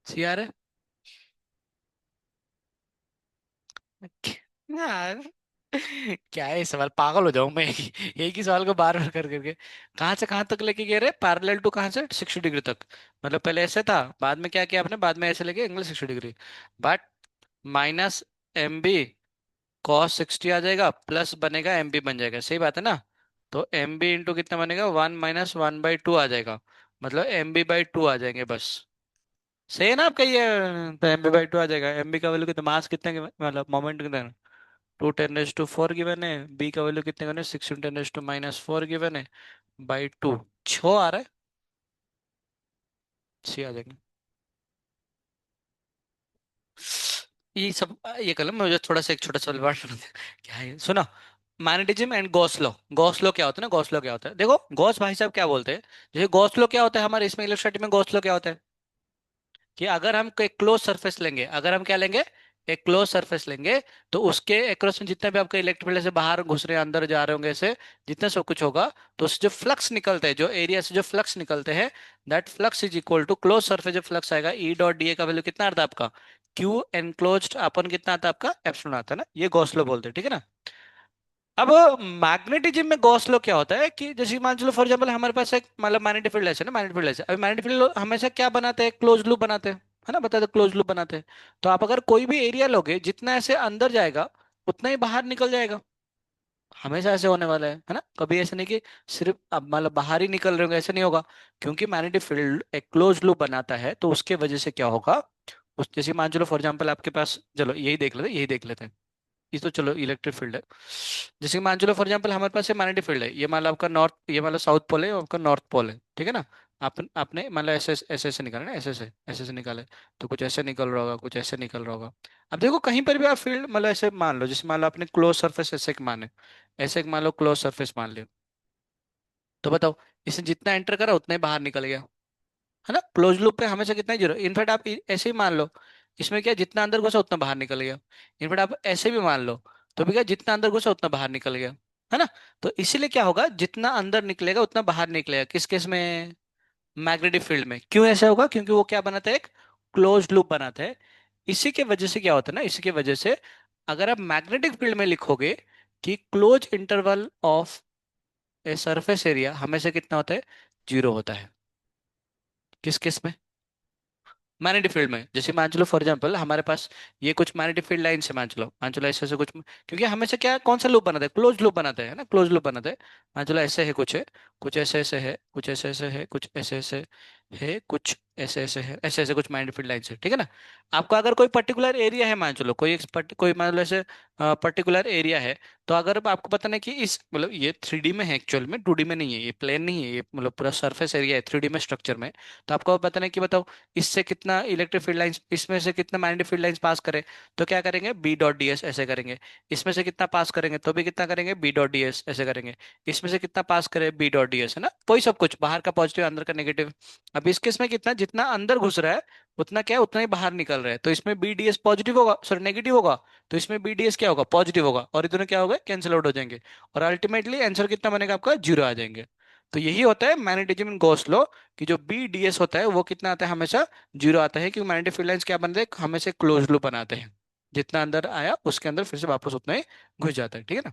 सी आ रहा है यार। क्या है ये सवाल, पागल हो जाऊं मैं एक ही सवाल को बार बार कर करके। कहाँ से कहाँ तक लेके गए रे, पैरेलल टू कहाँ से, 60 डिग्री तक। मतलब पहले ऐसे था, बाद में क्या किया आपने, बाद में ऐसे लेके angle 60 degree. But -mb cos 60 आ जाएगा, प्लस बनेगा mb बन जाएगा, सही बात है ना। तो mb इंटू कितना बनेगा, 1 - 1/2 आ जाएगा। मतलब mb/2 आ जाएंगे बस। सही है ना आपका ये। तो mb/2 आ जाएगा, mb का वैल्यू कितना, मास कितने के, मतलब मोमेंट कितना, 2 × 10⁻⁴ गिवन है, बी का वैल्यू कितने गिवन है, 6 × 10⁻⁴ गिवन है, /2। 6 आ रहा है। सी आ जाएंगे। ये सब ये कलम मुझे थोड़ा सा एक छोटा सा वर्ड सुना दे। क्या है ये? सुनो। Magnetism and Gauss law. Gauss law क्या होता है ना, गॉस लॉ क्या होता है, देखो गॉस भाई साहब क्या बोलते हैं। जैसे गॉस लॉ क्या होता है हमारे इसमें इलेक्ट्रिसिटी में, गॉस लॉ क्या होता है कि अगर हम एक क्लोज सरफेस लेंगे, अगर हम क्या लेंगे, एक क्लोज सरफेस लेंगे, तो उसके एक्रॉस में जितने भी आपके इलेक्ट्रिक फील्ड से बाहर घुस रहे हैं अंदर जा रहे होंगे ऐसे, जितना सब कुछ होगा, तो उससे जो फ्लक्स निकलते हैं, जो एरिया से जो फ्लक्स निकलते हैं, that flux is equal to close surface जो फ्लक्स आएगा, ई डॉट डी ए का वैल्यू कितना आता है आपका, क्यू एनक्लोज्ड अपन कितना आता है आपका, एप्सिलॉन आता है ना, ये गॉस लॉ बोलते हैं, ठीक है ना। अब मैग्नेटिज्म में गॉस लॉ क्या होता है कि जैसे मान चलो फॉर एग्जांपल हमारे पास एक मतलब मैग्नेटिक फील्ड ऐसे ना, मैग्नेटिक फील्ड ऐसे, अभी मैग्नेटिक फील्ड हमेशा क्या बनाते हैं, क्लोज लूप बनाते हैं, है ना, बता दो क्लोज लूप बनाते हैं। तो आप अगर कोई भी एरिया लोगे, जितना ऐसे अंदर जाएगा उतना ही बाहर निकल जाएगा, हमेशा ऐसे होने वाला है ना, कभी ऐसे नहीं कि सिर्फ अब मतलब बाहर ही निकल रहे होंगे, ऐसे नहीं होगा। क्योंकि मैग्नेटिक फील्ड एक क्लोज लूप बनाता है, तो उसके वजह से क्या होगा, उस जैसे मान चलो फॉर एग्जांपल आपके पास, चलो यही देख लेते हैं, यही देख लेते हैं, ये तो चलो इलेक्ट्रिक फील्ड है। जैसे कि मान चलो फॉर एग्जांपल हमारे पास ये मैग्नेटिक फील्ड है, ये मान लो आपका नॉर्थ, ये मान लो साउथ पोल है, आपका नॉर्थ पोल है, ठीक है ना। आपने मान लो ऐसे ऐसे ऐसे निकाला ना, ऐसे ऐसे निकाले, तो कुछ ऐसे निकल रहा होगा, कुछ ऐसे निकल रहा होगा। अब देखो कहीं पर भी आप फील्ड मतलब ऐसे मान लो, जैसे मान लो आपने क्लोज सरफेस ऐसे एक माने, ऐसे एक मान लो क्लोज सरफेस मान लिया, तो बताओ इसने जितना एंटर करा उतना ही बाहर निकल गया, है ना। क्लोज लूप पे हमेशा कितना ही जीरो, इनफैक्ट आप ऐसे ही मान लो, इसमें क्या जितना अंदर घुसा उतना बाहर निकल गया। इनफैक्ट आप ऐसे भी मान लो, तो भी क्या जितना अंदर घुसा उतना बाहर निकल गया, है ना। तो इसीलिए क्या होगा, जितना अंदर निकलेगा उतना बाहर निकलेगा, किस केस में, मैग्नेटिक फील्ड में। क्यों ऐसा होगा, क्योंकि वो क्या बनाता है, एक क्लोज लूप बनाता है। इसी के वजह से क्या होता है ना, इसी के वजह से अगर आप मैग्नेटिक फील्ड में लिखोगे कि close interval of a surface area हमेशा कितना होता है, जीरो होता है। किस केस में, मैग्नेटिक फील्ड में। जैसे मान चलो फॉर एग्जांपल हमारे पास ये कुछ मैग्नेटिक फील्ड लाइन से, मान चलो ऐसे ऐसे कुछ, क्योंकि हमेशा क्या कौन सा लूप बनाता है, क्लोज लूप बनाता है ना, क्लोज लूप बनाता है। मान चलो ऐसे है कुछ, है कुछ ऐसे ऐसे है, कुछ ऐसे ऐसे है, कुछ ऐसे ऐसे है, कुछ ऐसे ऐसे है, ऐसे ऐसे कुछ मैग्नेटिक फील्ड लाइन से, ठीक है ना। आपका अगर कोई पर्टिकुलर एरिया है, मान चलो कोई कोई मान लो ऐसे पर्टिकुलर एरिया है, तो अगर आपको पता नहीं कि इस मतलब ये 3D में है एक्चुअल में, 2D में नहीं है, ये प्लेन नहीं है, ये मतलब पूरा सरफेस एरिया है 3D में स्ट्रक्चर में। तो आपको पता नहीं कि बताओ इससे कितना इलेक्ट्रिक फील्ड लाइंस, इसमें से कितना मैग्नेटिक फील्ड लाइंस पास करें, तो क्या करेंगे, बी डॉट डी एस ऐसे करेंगे। इसमें से कितना पास करेंगे तो भी कितना करेंगे, बी डॉट डी एस ऐसे करेंगे। इसमें से कितना पास करें, बी डॉट डी एस, है ना, वही सब कुछ बाहर का पॉजिटिव अंदर का नेगेटिव। अब इसके इसमें कितना, जितना अंदर घुस रहा है उतना क्या है, उतना ही बाहर निकल रहा है, तो इसमें बी डी एस पॉजिटिव होगा, सॉरी नेगेटिव होगा, तो इसमें बी डी एस क्या होगा, पॉजिटिव होगा, और इधर क्या होगा, कैंसिल आउट हो जाएंगे, और अल्टीमेटली आंसर कितना बनेगा आपका, जीरो आ जाएंगे। तो यही होता है मैग्नेटिज्म इन गॉस लॉ, कि जो बी डी एस होता है वो कितना आता है, हमेशा जीरो आता है, क्योंकि मैग्नेटिक फील्ड लाइंस क्या बनते हैं, हमेशा क्लोज लूप बनाते हैं, जितना अंदर आया उसके अंदर फिर से वापस उतना ही घुस जाता है, ठीक है ना।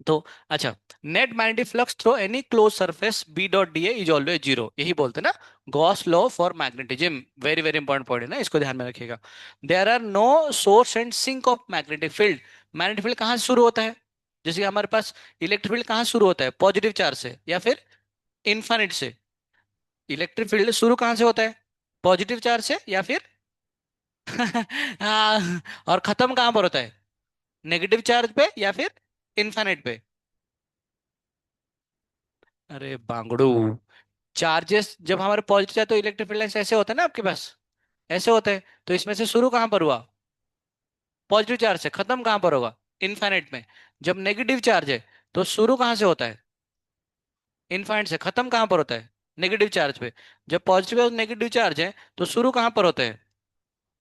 तो अच्छा, net magnetic flux through any close surface B dot D A is always zero, यही बोलते हैं ना, Gauss law for magnetism. Very very important point है ना, इसको ध्यान में रखिएगा। There are no source and sink of magnetic field. Magnetic field कहाँ से शुरू होता है, जैसे कि हमारे पास इलेक्ट्रिक फील्ड कहाँ से शुरू होता है, पॉजिटिव चार्ज से या फिर इन्फानिट से। इलेक्ट्रिक फील्ड शुरू कहाँ से होता है, पॉजिटिव चार्ज से या फिर हाँ, और खत्म कहाँ पर होता है, नेगेटिव चार्ज पे या फिर इन्फानिट पे। अरे बांगड़ू, चार्जेस जब हमारे पॉजिटिव चार्ज, तो इलेक्ट्रिक फील्ड लाइंस ऐसे होता है ना आपके पास, ऐसे होते हैं, तो इसमें से शुरू कहाँ पर हुआ, पॉजिटिव चार्ज से, खत्म कहाँ पर होगा, इनफाइनाइट में। जब नेगेटिव चार्ज है तो शुरू कहाँ से होता है, इनफाइनाइट से, खत्म कहाँ पर होता है, नेगेटिव चार्ज पे। जब पॉजिटिव और नेगेटिव चार्ज है तो शुरू कहाँ पर होते हैं,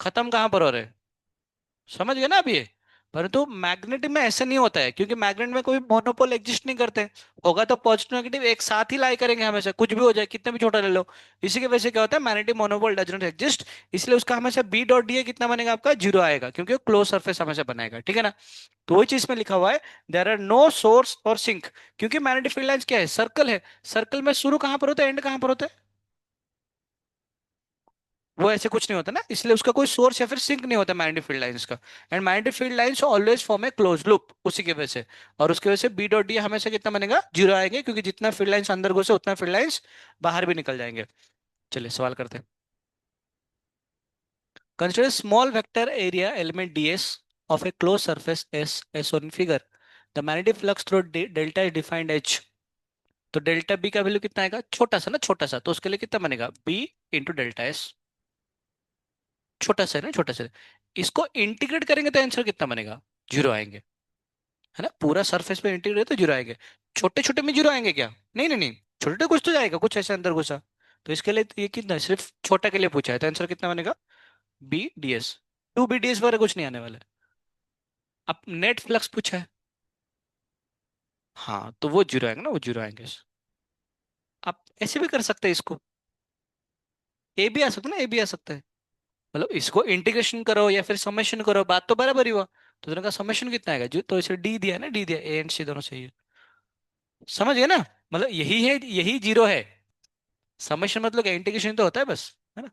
खत्म कहाँ पर हो रहे हैं, समझ गए ना आप ये। परंतु मैग्नेट में ऐसा नहीं होता है, क्योंकि मैग्नेट में कोई मोनोपोल एग्जिस्ट नहीं करते। होगा तो पॉजिटिव नेगेटिव एक साथ ही लाई करेंगे हमेशा, कुछ भी हो जाए, कितना भी छोटा ले लो। इसी की वजह से क्या होता है, magnetic monopole does not exist. इसलिए उसका हमेशा बी डॉट डी ए कितना बनेगा आपका, जीरो आएगा, क्योंकि वो क्लोज सरफेस हमेशा बनाएगा, ठीक है ना। तो वही चीज में लिखा हुआ है, देयर आर नो सोर्स और सिंक। क्योंकि मैग्नेटिक फील्ड लाइंस क्या है, सर्कल है, सर्कल में शुरू कहाँ पर होता है, एंड कहाँ पर होता है, वो ऐसे कुछ नहीं होता ना, इसलिए उसका कोई सोर्स या फिर सिंक नहीं होता मैग्नेटिक फील्ड लाइंस का। And magnetic field lines always form A close loop, उसी की वजह से। और उसकी वजह से बी डॉट डी हमेशा कितना बनेगा, जीरो आएंगे, क्योंकि जितना फील्ड लाइंस अंदर घुसे उतना फील्ड लाइंस बाहर भी निकल जाएंगे। चलिए सवाल करते हैं। Consider small vector area element ds of a closed surface S as shown in figure. The magnetic flux through delta is defined H. तो डेल्टा बी का वैल्यू कितना आएगा, छोटा सा ना, छोटा सा, तो उसके लिए कितना बनेगा, बी इंटू डेल्टा एस। छोटा सा है ना, छोटा सा है। इसको इंटीग्रेट करेंगे तो आंसर कितना बनेगा? जीरो आएंगे, है ना। पूरा सरफेस पे इंटीग्रेट तो जीरो आएंगे। छोटे छोटे में जीरो आएंगे क्या? नहीं नहीं नहीं, छोटे छोटे कुछ तो जाएगा, कुछ ऐसे अंदर घुसा। तो इसके लिए तो ये कितना है, सिर्फ छोटा के लिए पूछा है, तो आंसर कितना बनेगा? B D S. Two B D S वगैरह कुछ नहीं आने वाला है। अब नेट फ्लक्स पूछा है। हाँ, तो वो जीरो आएंगे ना, वो जीरो आएंगे। आप ऐसे भी कर सकते हैं इसको। ए भी आ सकता है ना, ए भी आ सकता है। मतलब इसको इंटीग्रेशन करो या फिर समेशन करो, बात तो बराबर ही हुआ। तो दोनों का समेशन कितना आएगा? जो तो इसे डी दिया है ना, डी दिया, ए एंड सी दोनों सही है। समझ गए ना? मतलब यही है, यही जीरो है। समेशन मतलब क्या, इंटीग्रेशन तो होता है बस, है ना।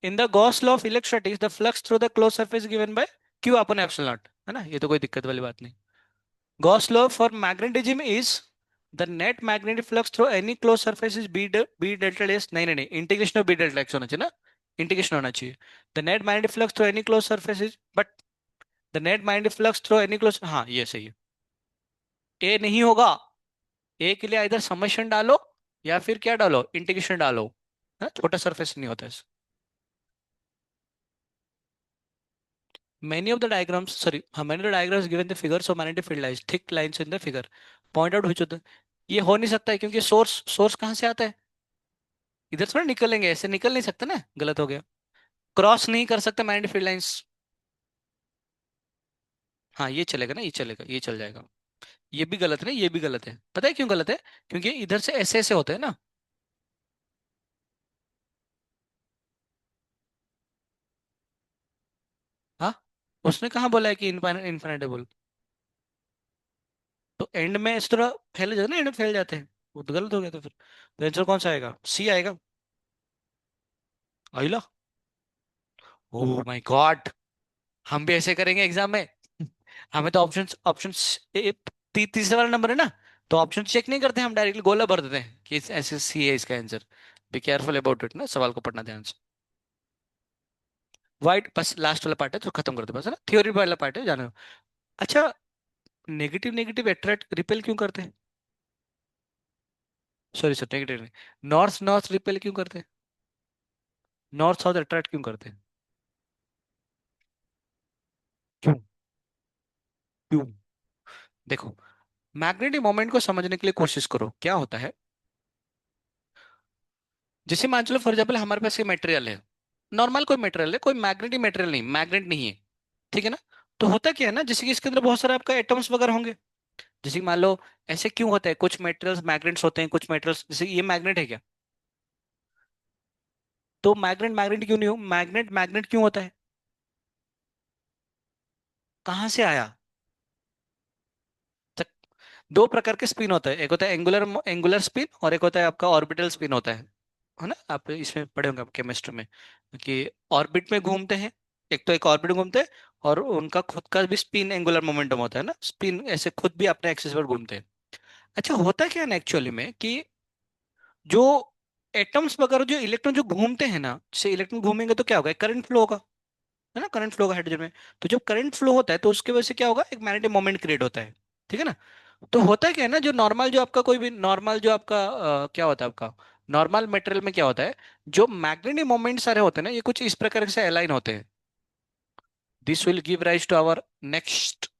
In the Gauss law of electrostatics the flux through the close surface given by Q upon epsilon naught, है ना, ये तो कोई दिक्कत वाली बात नहीं। Gauss law for magnetism is the net magnetic flux through any close surface is B delta S. नहीं नहीं नहीं, integration of B delta X होना चाहिए ना, इंटीग्रेशन होना चाहिए। The net magnetic flux through any close surface is, but the net magnetic flux through any close, हाँ ये सही है। ए नहीं होगा। ए के लिए इधर समेशन डालो या फिर क्या डालो, इंटीग्रेशन डालो, है ना? छोटा सरफेस नहीं होता है। Many of the diagrams, sorry, many of the diagrams given the figure so magnetic field lines, thick lines in the figure. Point out which of the, ये हो नहीं सकता है क्योंकि सोर्स कहाँ से आता है? इधर से ना निकलेंगे, ऐसे निकल नहीं सकते ना, गलत हो गया। क्रॉस नहीं कर सकते मैग्नेटिक फील्ड लाइंस। हाँ ये चलेगा ना, ये चलेगा, ये चल जाएगा। ये भी गलत है ना, ये भी गलत है। पता है क्यों गलत है? क्योंकि इधर से ऐसे ऐसे होते हैं ना। हाँ, उसने कहाँ बोला है कि इनफाइनाइट इनफाइनाइटेबल? तो एंड में इस तरह फैल जाते हैं ना, एंड में फैल जाते हैं। वो तो गलत हो गया, तो फिर तो आंसर कौन सा आएगा? सी आएगा। अहिला। ओह माय गॉड, हम भी ऐसे करेंगे एग्जाम में। हमें तो ऑप्शंस ऑप्शंस तीसरे वाला नंबर है ना, तो ऑप्शन चेक नहीं करते, हम डायरेक्टली गोला भर देते हैं कि ऐसे सी है इसका answer. Be careful about it ना, सवाल को पढ़ना ध्यान से। वाइट बस लास्ट वाला पार्ट है तो खत्म कर दो बस, है ना, थ्योरी वाला पार्ट है जानो। अच्छा, नेगेटिव नेगेटिव अट्रैक्ट रिपेल क्यों करते हैं? सॉरी सर, नेगेटिव नहीं, नॉर्थ नॉर्थ रिपेल क्यों करते हैं? नॉर्थ साउथ अट्रैक्ट क्यों करते हैं? क्यों? क्यों? देखो, मैग्नेटिक मोमेंट को समझने के लिए कोशिश करो क्या होता है। जैसे मान चलो फॉर एग्जाम्पल हमारे पास ये मटेरियल है, नॉर्मल कोई मटेरियल है, कोई मैग्नेटिक मटेरियल नहीं, मैग्नेट नहीं है, ठीक है ना। तो होता क्या है ना, जैसे कि इसके अंदर बहुत सारे आपका एटम्स वगैरह होंगे। जैसे कि मान लो, ऐसे क्यों होता है, कुछ मटेरियल्स मैग्नेट्स होते हैं, कुछ मटेरियल्स, जैसे ये मैग्नेट है क्या? तो मैग्नेट मैग्नेट क्यों नहीं हो, मैग्नेट मैग्नेट क्यों होता है? कहाँ से आया? तो दो प्रकार के स्पिन होता है, एक होता है एंगुलर एंगुलर स्पिन और एक होता है आपका ऑर्बिटल स्पिन होता है ना। आप इसमें पढ़े होंगे आप केमिस्ट्री में कि ऑर्बिट में घूमते हैं, एक तो एक ऑर्बिट में घूमते हैं, और उनका खुद का भी स्पिन एंगुलर मोमेंटम होता है ना, स्पिन ऐसे खुद भी अपने एक्सिस पर घूमते हैं। अच्छा, होता क्या है ना एक्चुअली में कि जो एटम्स वगैरह, जो इलेक्ट्रॉन जो घूमते हैं ना, जैसे इलेक्ट्रॉन घूमेंगे तो क्या होगा, करंट फ्लो होगा, है ना, करंट फ्लो होगा हाइड्रोजन में। तो जब करंट फ्लो होता है तो उसके वजह से क्या होगा, एक मैग्नेटिक मोमेंट क्रिएट होता है, ठीक है ना। तो होता क्या है ना, जो नॉर्मल जो आपका कोई भी नॉर्मल जो आपका क्या होता है आपका नॉर्मल मटेरियल में क्या होता है, जो मैग्नेटिक मोमेंट सारे होते हैं ना, ये कुछ इस प्रकार से अलाइन होते हैं। This will give rise to our next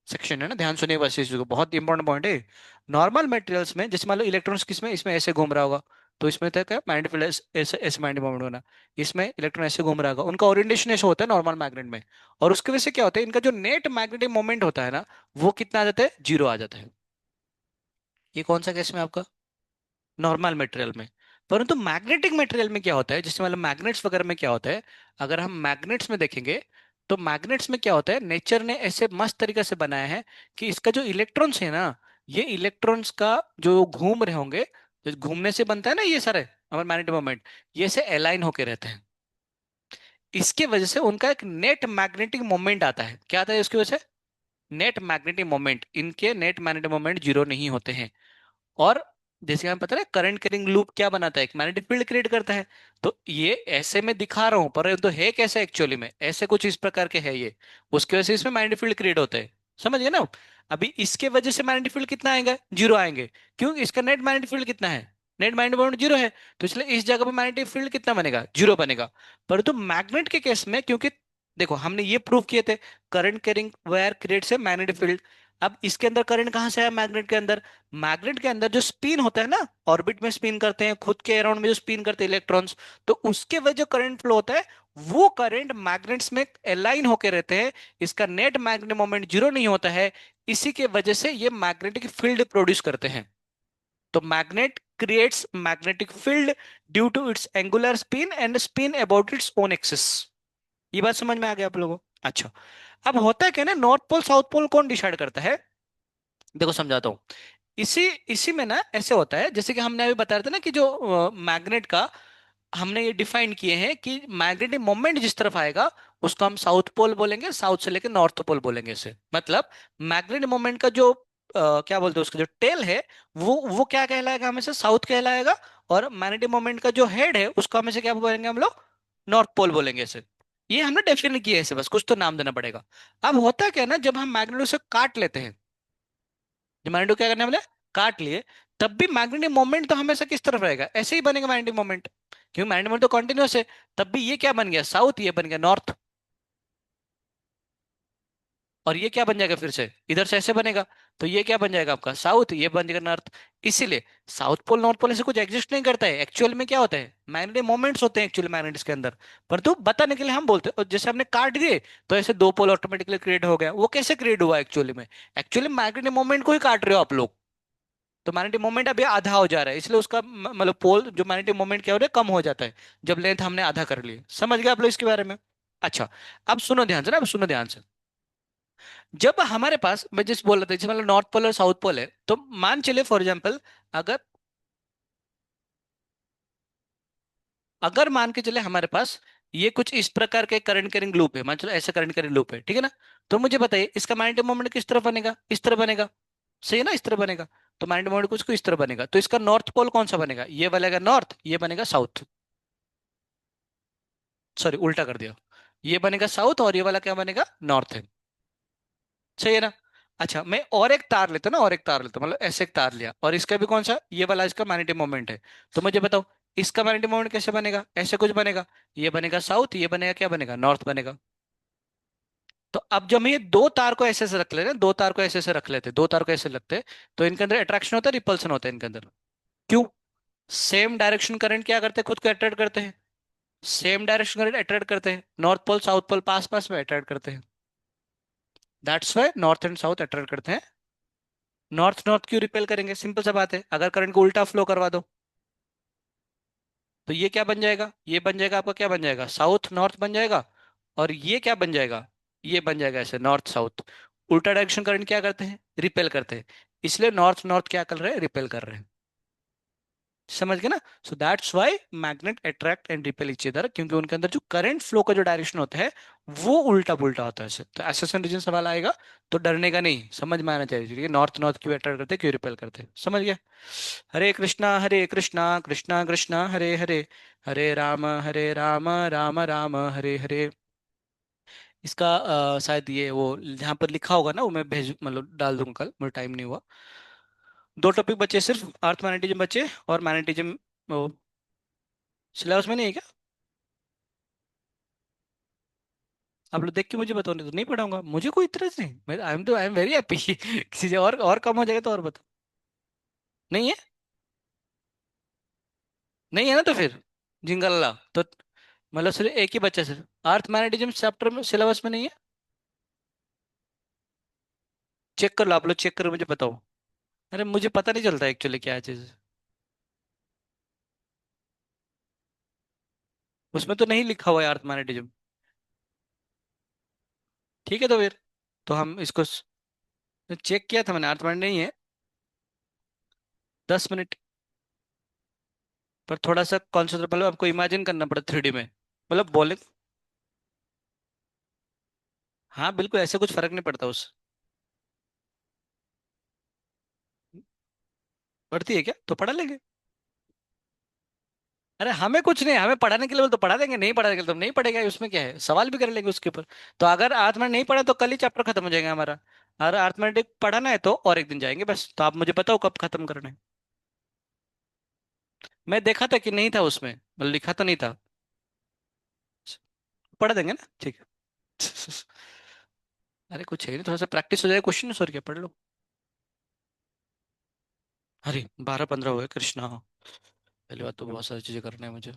section, है ना, ध्यान सुनिए बस, इस चीज़ को बहुत इंपॉर्टेंट पॉइंट है। नॉर्मल मटेरियल्स में जैसे मान लो इलेक्ट्रॉन्स किसमें, इसमें ऐसे घूम रहा होगा, तो इसमें तक है मैग्नेटिक फील्ड ऐसे ऐसे मैग्नेटिक मोमेंट होना। इसमें इलेक्ट्रॉन ऐसे घूम रहा होगा, उनका ओरिएंटेशन ऐसे होता है नॉर्मल मैग्नेट में। और उसकी वजह से क्या होता है, इनका जो नेट मैग्नेटिक मोमेंट होता है ना, वो कितना आ जाता है, जीरो आ जाता है। ये कौन सा केस में आपका, नॉर्मल मटेरियल में। परंतु मैग्नेटिक मटेरियल में क्या होता है, जैसे मतलब मैग्नेट्स वगैरह में क्या होता है, अगर हम मैग्नेट्स में देखेंगे, तो मैग्नेट्स में क्या होता है, नेचर ने ऐसे मस्त तरीके से बनाया है कि इसका जो इलेक्ट्रॉन्स है ना, ये इलेक्ट्रॉन्स का जो घूम रहे होंगे, जो घूमने से बनता है ना ये सारे हमारे मैग्नेटिक मोमेंट, ये से अलाइन होके रहते हैं। इसके वजह से उनका एक नेट मैग्नेटिक मोमेंट आता है, क्या आता है उसकी वजह से, नेट मैग्नेटिक मोमेंट, इनके नेट मैग्नेटिक मोमेंट जीरो नहीं होते हैं। और जैसे हमें पता है करंट कैरिंग लूप क्या बनाता है, एक मैग्नेटिक फील्ड क्रिएट करता है। तो ये ऐसे में दिखा रहा हूं, पर तो है कैसे एक्चुअली में, ऐसे कुछ इस प्रकार के है ये, उसकी वजह से इसमें मैग्नेटिक फील्ड क्रिएट होता है। समझ गए ना? अभी इसके वजह से मैग्नेटिक फील्ड कितना आएगा, जीरो आएंगे। क्यों, इसका नेट मैग्नेटिक फील्ड कितना है, नेट मैग्नेटिक मोमेंट जीरो है, तो इसलिए इस जगह पर मैग्नेटिक फील्ड कितना बनेगा, जीरो बनेगा। परंतु मैग्नेट के केस में, क्योंकि देखो हमने ये प्रूव किए थे, current carrying wire creates a magnetic field. अब इसके अंदर करंट कहाँ से आया, मैग्नेट के अंदर। मैग्नेट के अंदर जो स्पिन होता है ना, ऑर्बिट में स्पिन करते हैं, खुद के अराउंड में जो स्पिन करते हैं इलेक्ट्रॉन्स, तो उसके वजह जो करंट फ्लो होता है, वो करंट मैग्नेट्स में अलाइन होकर रहते हैं। इसका नेट मैग्नेटिक मोमेंट जीरो नहीं होता है, इसी के वजह से ये मैग्नेटिक फील्ड प्रोड्यूस करते हैं। तो magnet creates magnetic field due to its angular spin and spin about its own axis. ये बात समझ में आ गया आप लोगों को? अच्छा, अब होता है क्या ना, नॉर्थ पोल साउथ पोल कौन डिसाइड करता है? देखो समझाता हूँ। इसी इसी में ना ऐसे होता है, जैसे कि हमने अभी बताया था ना कि जो मैग्नेट का हमने ये डिफाइन किए हैं कि मैग्नेटिक मोमेंट जिस तरफ आएगा उसको हम साउथ पोल बोलेंगे, साउथ से लेकर नॉर्थ पोल बोलेंगे इसे। मतलब मैग्नेटिक मोमेंट का जो क्या बोलते हैं, उसका जो टेल है, वो क्या कहलाएगा, हमेशा साउथ कहलाएगा। और मैग्नेटिक मोमेंट का जो हेड है उसको हमेशा क्या बोलेंगे हम लोग, नॉर्थ पोल बोलेंगे इसे। ये हमने डेफिनेट किया है इसे, बस कुछ तो नाम देना पड़ेगा। अब होता क्या है ना, जब हम मैग्नेट से काट लेते हैं, जो मैग्नेटो क्या करने वाले, काट लिए, तब भी मैग्नेटिक मोमेंट तो हमेशा किस तरफ रहेगा, ऐसे ही बनेगा मैग्नेटिक मोमेंट, क्योंकि मैग्नेटिक मोमेंट तो कंटिन्यूअस है। तब भी ये क्या बन गया, साउथ, ये बन गया नॉर्थ। और ये क्या बन जाएगा, फिर से इधर से ऐसे बनेगा, तो ये क्या बन जाएगा आपका, साउथ, ये बन जाएगा नॉर्थ। इसीलिए साउथ पोल नॉर्थ पोल ऐसे कुछ एग्जिस्ट नहीं करता है, एक्चुअल में क्या होता है, मैग्नेटिक मोमेंट्स होते हैं एक्चुअली मैग्नेटिक्स के अंदर। परंतु बताने के लिए हम बोलते हैं, और जैसे हमने काट दिए तो ऐसे दो पोल ऑटोमेटिकली क्रिएट हो गया। वो कैसे क्रिएट हुआ एक्चुअली में, एक्चुअली मैग्नेटिक मोमेंट को ही काट रहे हो आप लोग, तो मैग्नेटिक मोमेंट अभी आधा हो जा रहा है, इसलिए उसका मतलब पोल जो मैग्नेटिक मोमेंट क्या हो रहा है, कम हो जाता है जब लेंथ हमने आधा कर ली। समझ गए आप लोग इसके बारे में? अच्छा, अब सुनो ध्यान से ना, अब सुनो ध्यान से। जब हमारे पास, मैं जिस बोल रहा था, जैसे मतलब नॉर्थ पोल और साउथ पोल है, तो मान चले फॉर एग्जाम्पल, अगर अगर मान के चले हमारे पास ये कुछ इस प्रकार के करंट कैरिंग लूप है, मान चलो ऐसे करंट कैरिंग लूप है, ठीक है ना। तो मुझे बताइए इसका मैग्नेटिक मोमेंट किस तरह बनेगा, इस तरह बनेगा, सही है ना, इस तरह बनेगा। तो मैग्नेटिक मोमेंट कुछ को इस तरह बनेगा, तो इसका नॉर्थ पोल कौन सा बनेगा, ये बनेगा नॉर्थ, ये बनेगा साउथ। सॉरी, उल्टा कर दिया, ये बनेगा साउथ और ये वाला क्या बनेगा, नॉर्थ है। सही है ना? अच्छा, मैं और एक तार लेता हूँ ना, और एक तार लेता हूँ, मतलब ऐसे एक तार लिया, और इसका भी कौन सा, ये वाला इसका मैग्नेटिक मोमेंट है। तो मुझे बताओ इसका मैग्नेटिक मोमेंट कैसे बनेगा, ऐसे कुछ बनेगा, ये बनेगा साउथ, ये बनेगा क्या बनेगा, नॉर्थ बनेगा। तो अब जब हम ये दो तार को ऐसे से रख लेते हैं, दो तार को ऐसे से रख लेते हैं, दो तार को ऐसे लगते हैं, तो इनके अंदर अट्रैक्शन होता है, रिपल्सन होता है इनके अंदर। क्यों? सेम डायरेक्शन करंट क्या करते हैं, खुद को अट्रैक्ट करते हैं। सेम डायरेक्शन करंट अट्रैक्ट करते हैं, नॉर्थ पोल साउथ पोल पास पास में अट्रैक्ट करते हैं। That's why north and south attract करते हैं। नॉर्थ नॉर्थ क्यों रिपेल करेंगे, सिंपल सा बात है, अगर करंट को उल्टा फ्लो करवा दो तो ये क्या बन जाएगा, ये बन जाएगा आपका, क्या बन जाएगा, साउथ नॉर्थ बन जाएगा। और ये क्या बन जाएगा, ये बन जाएगा ऐसे नॉर्थ साउथ। उल्टा डायरेक्शन करंट क्या करते हैं, रिपेल करते हैं। इसलिए नॉर्थ नॉर्थ क्या कर रहे हैं, रिपेल कर रहे हैं। समझ गए ना? So that's why magnet attract and repel each other, क्योंकि उनके अंदर जो करंट फ्लो का जो डायरेक्शन होता है वो उल्टा पुल्टा होता है ऐसे। तो एसोसिएशन रीजन सवाल आएगा तो डरने का नहीं, समझ में आना चाहिए कि नॉर्थ नॉर्थ क्यों अट्रैक्ट करते हैं, क्यों रिपेल करते हैं। समझ गया? हरे कृष्णा कृष्णा कृष्णा हरे हरे, हरे राम राम राम हरे हरे। इसका शायद ये वो जहाँ पर लिखा होगा ना, वो मैं भेज मतलब डाल दूंगा, कल मुझे टाइम नहीं हुआ। दो टॉपिक बचे सिर्फ, अर्थ मैग्नेटिज्म बचे, और मैग्नेटिज्म वो सिलेबस में नहीं है क्या? आप लोग देख के मुझे बताओ, नहीं तो नहीं पढ़ाऊंगा, मुझे कोई इतरज नहीं, मैं आई एम वेरी हैप्पी किसी से और कम हो जाएगा तो और बताओ। नहीं है, नहीं है ना, तो फिर जिंगल्ला तो, मतलब सिर्फ एक ही बच्चा, सिर्फ अर्थ मैग्नेटिज्म चैप्टर में सिलेबस में नहीं है। चेक कर लो, आप लोग चेक करो, मुझे बताओ। अरे मुझे पता नहीं चलता एक्चुअली क्या चीज़, उसमें तो नहीं लिखा हुआ है अर्थ मैग्नेटिज्म। ठीक है, तो फिर तो हम इसको चेक किया था मैंने, अर्थ मैग्नेट नहीं है। 10 मिनट, पर थोड़ा सा कॉन्सेंट्रेट, मतलब आपको इमेजिन करना पड़ा 3D में, मतलब बोले। हाँ बिल्कुल, ऐसे कुछ फर्क नहीं पड़ता उस, पड़ती है क्या, तो पढ़ा लेंगे। अरे हमें कुछ नहीं, हमें पढ़ाने के लिए बोल तो पढ़ा देंगे, नहीं पढ़ाने के लिए तो नहीं पढ़ेगा, उसमें क्या है, सवाल भी कर लेंगे उसके ऊपर। तो अगर आर्थ नहीं पढ़ा तो कल ही चैप्टर खत्म हो जाएगा हमारा। अगर अर्थमेटिक पढ़ाना है तो और एक दिन जाएंगे बस, तो आप मुझे बताओ कब खत्म करना है। मैं देखा था कि नहीं था उसमें, मतलब लिखा तो नहीं था। पढ़ देंगे ना, ठीक है। अरे कुछ है नहीं, थोड़ा सा प्रैक्टिस हो जाए, क्वेश्चन सर के पढ़ लो। अरे 12-15 हुए कृष्णा, पहली बात तो बहुत सारी चीजें करनी है मुझे।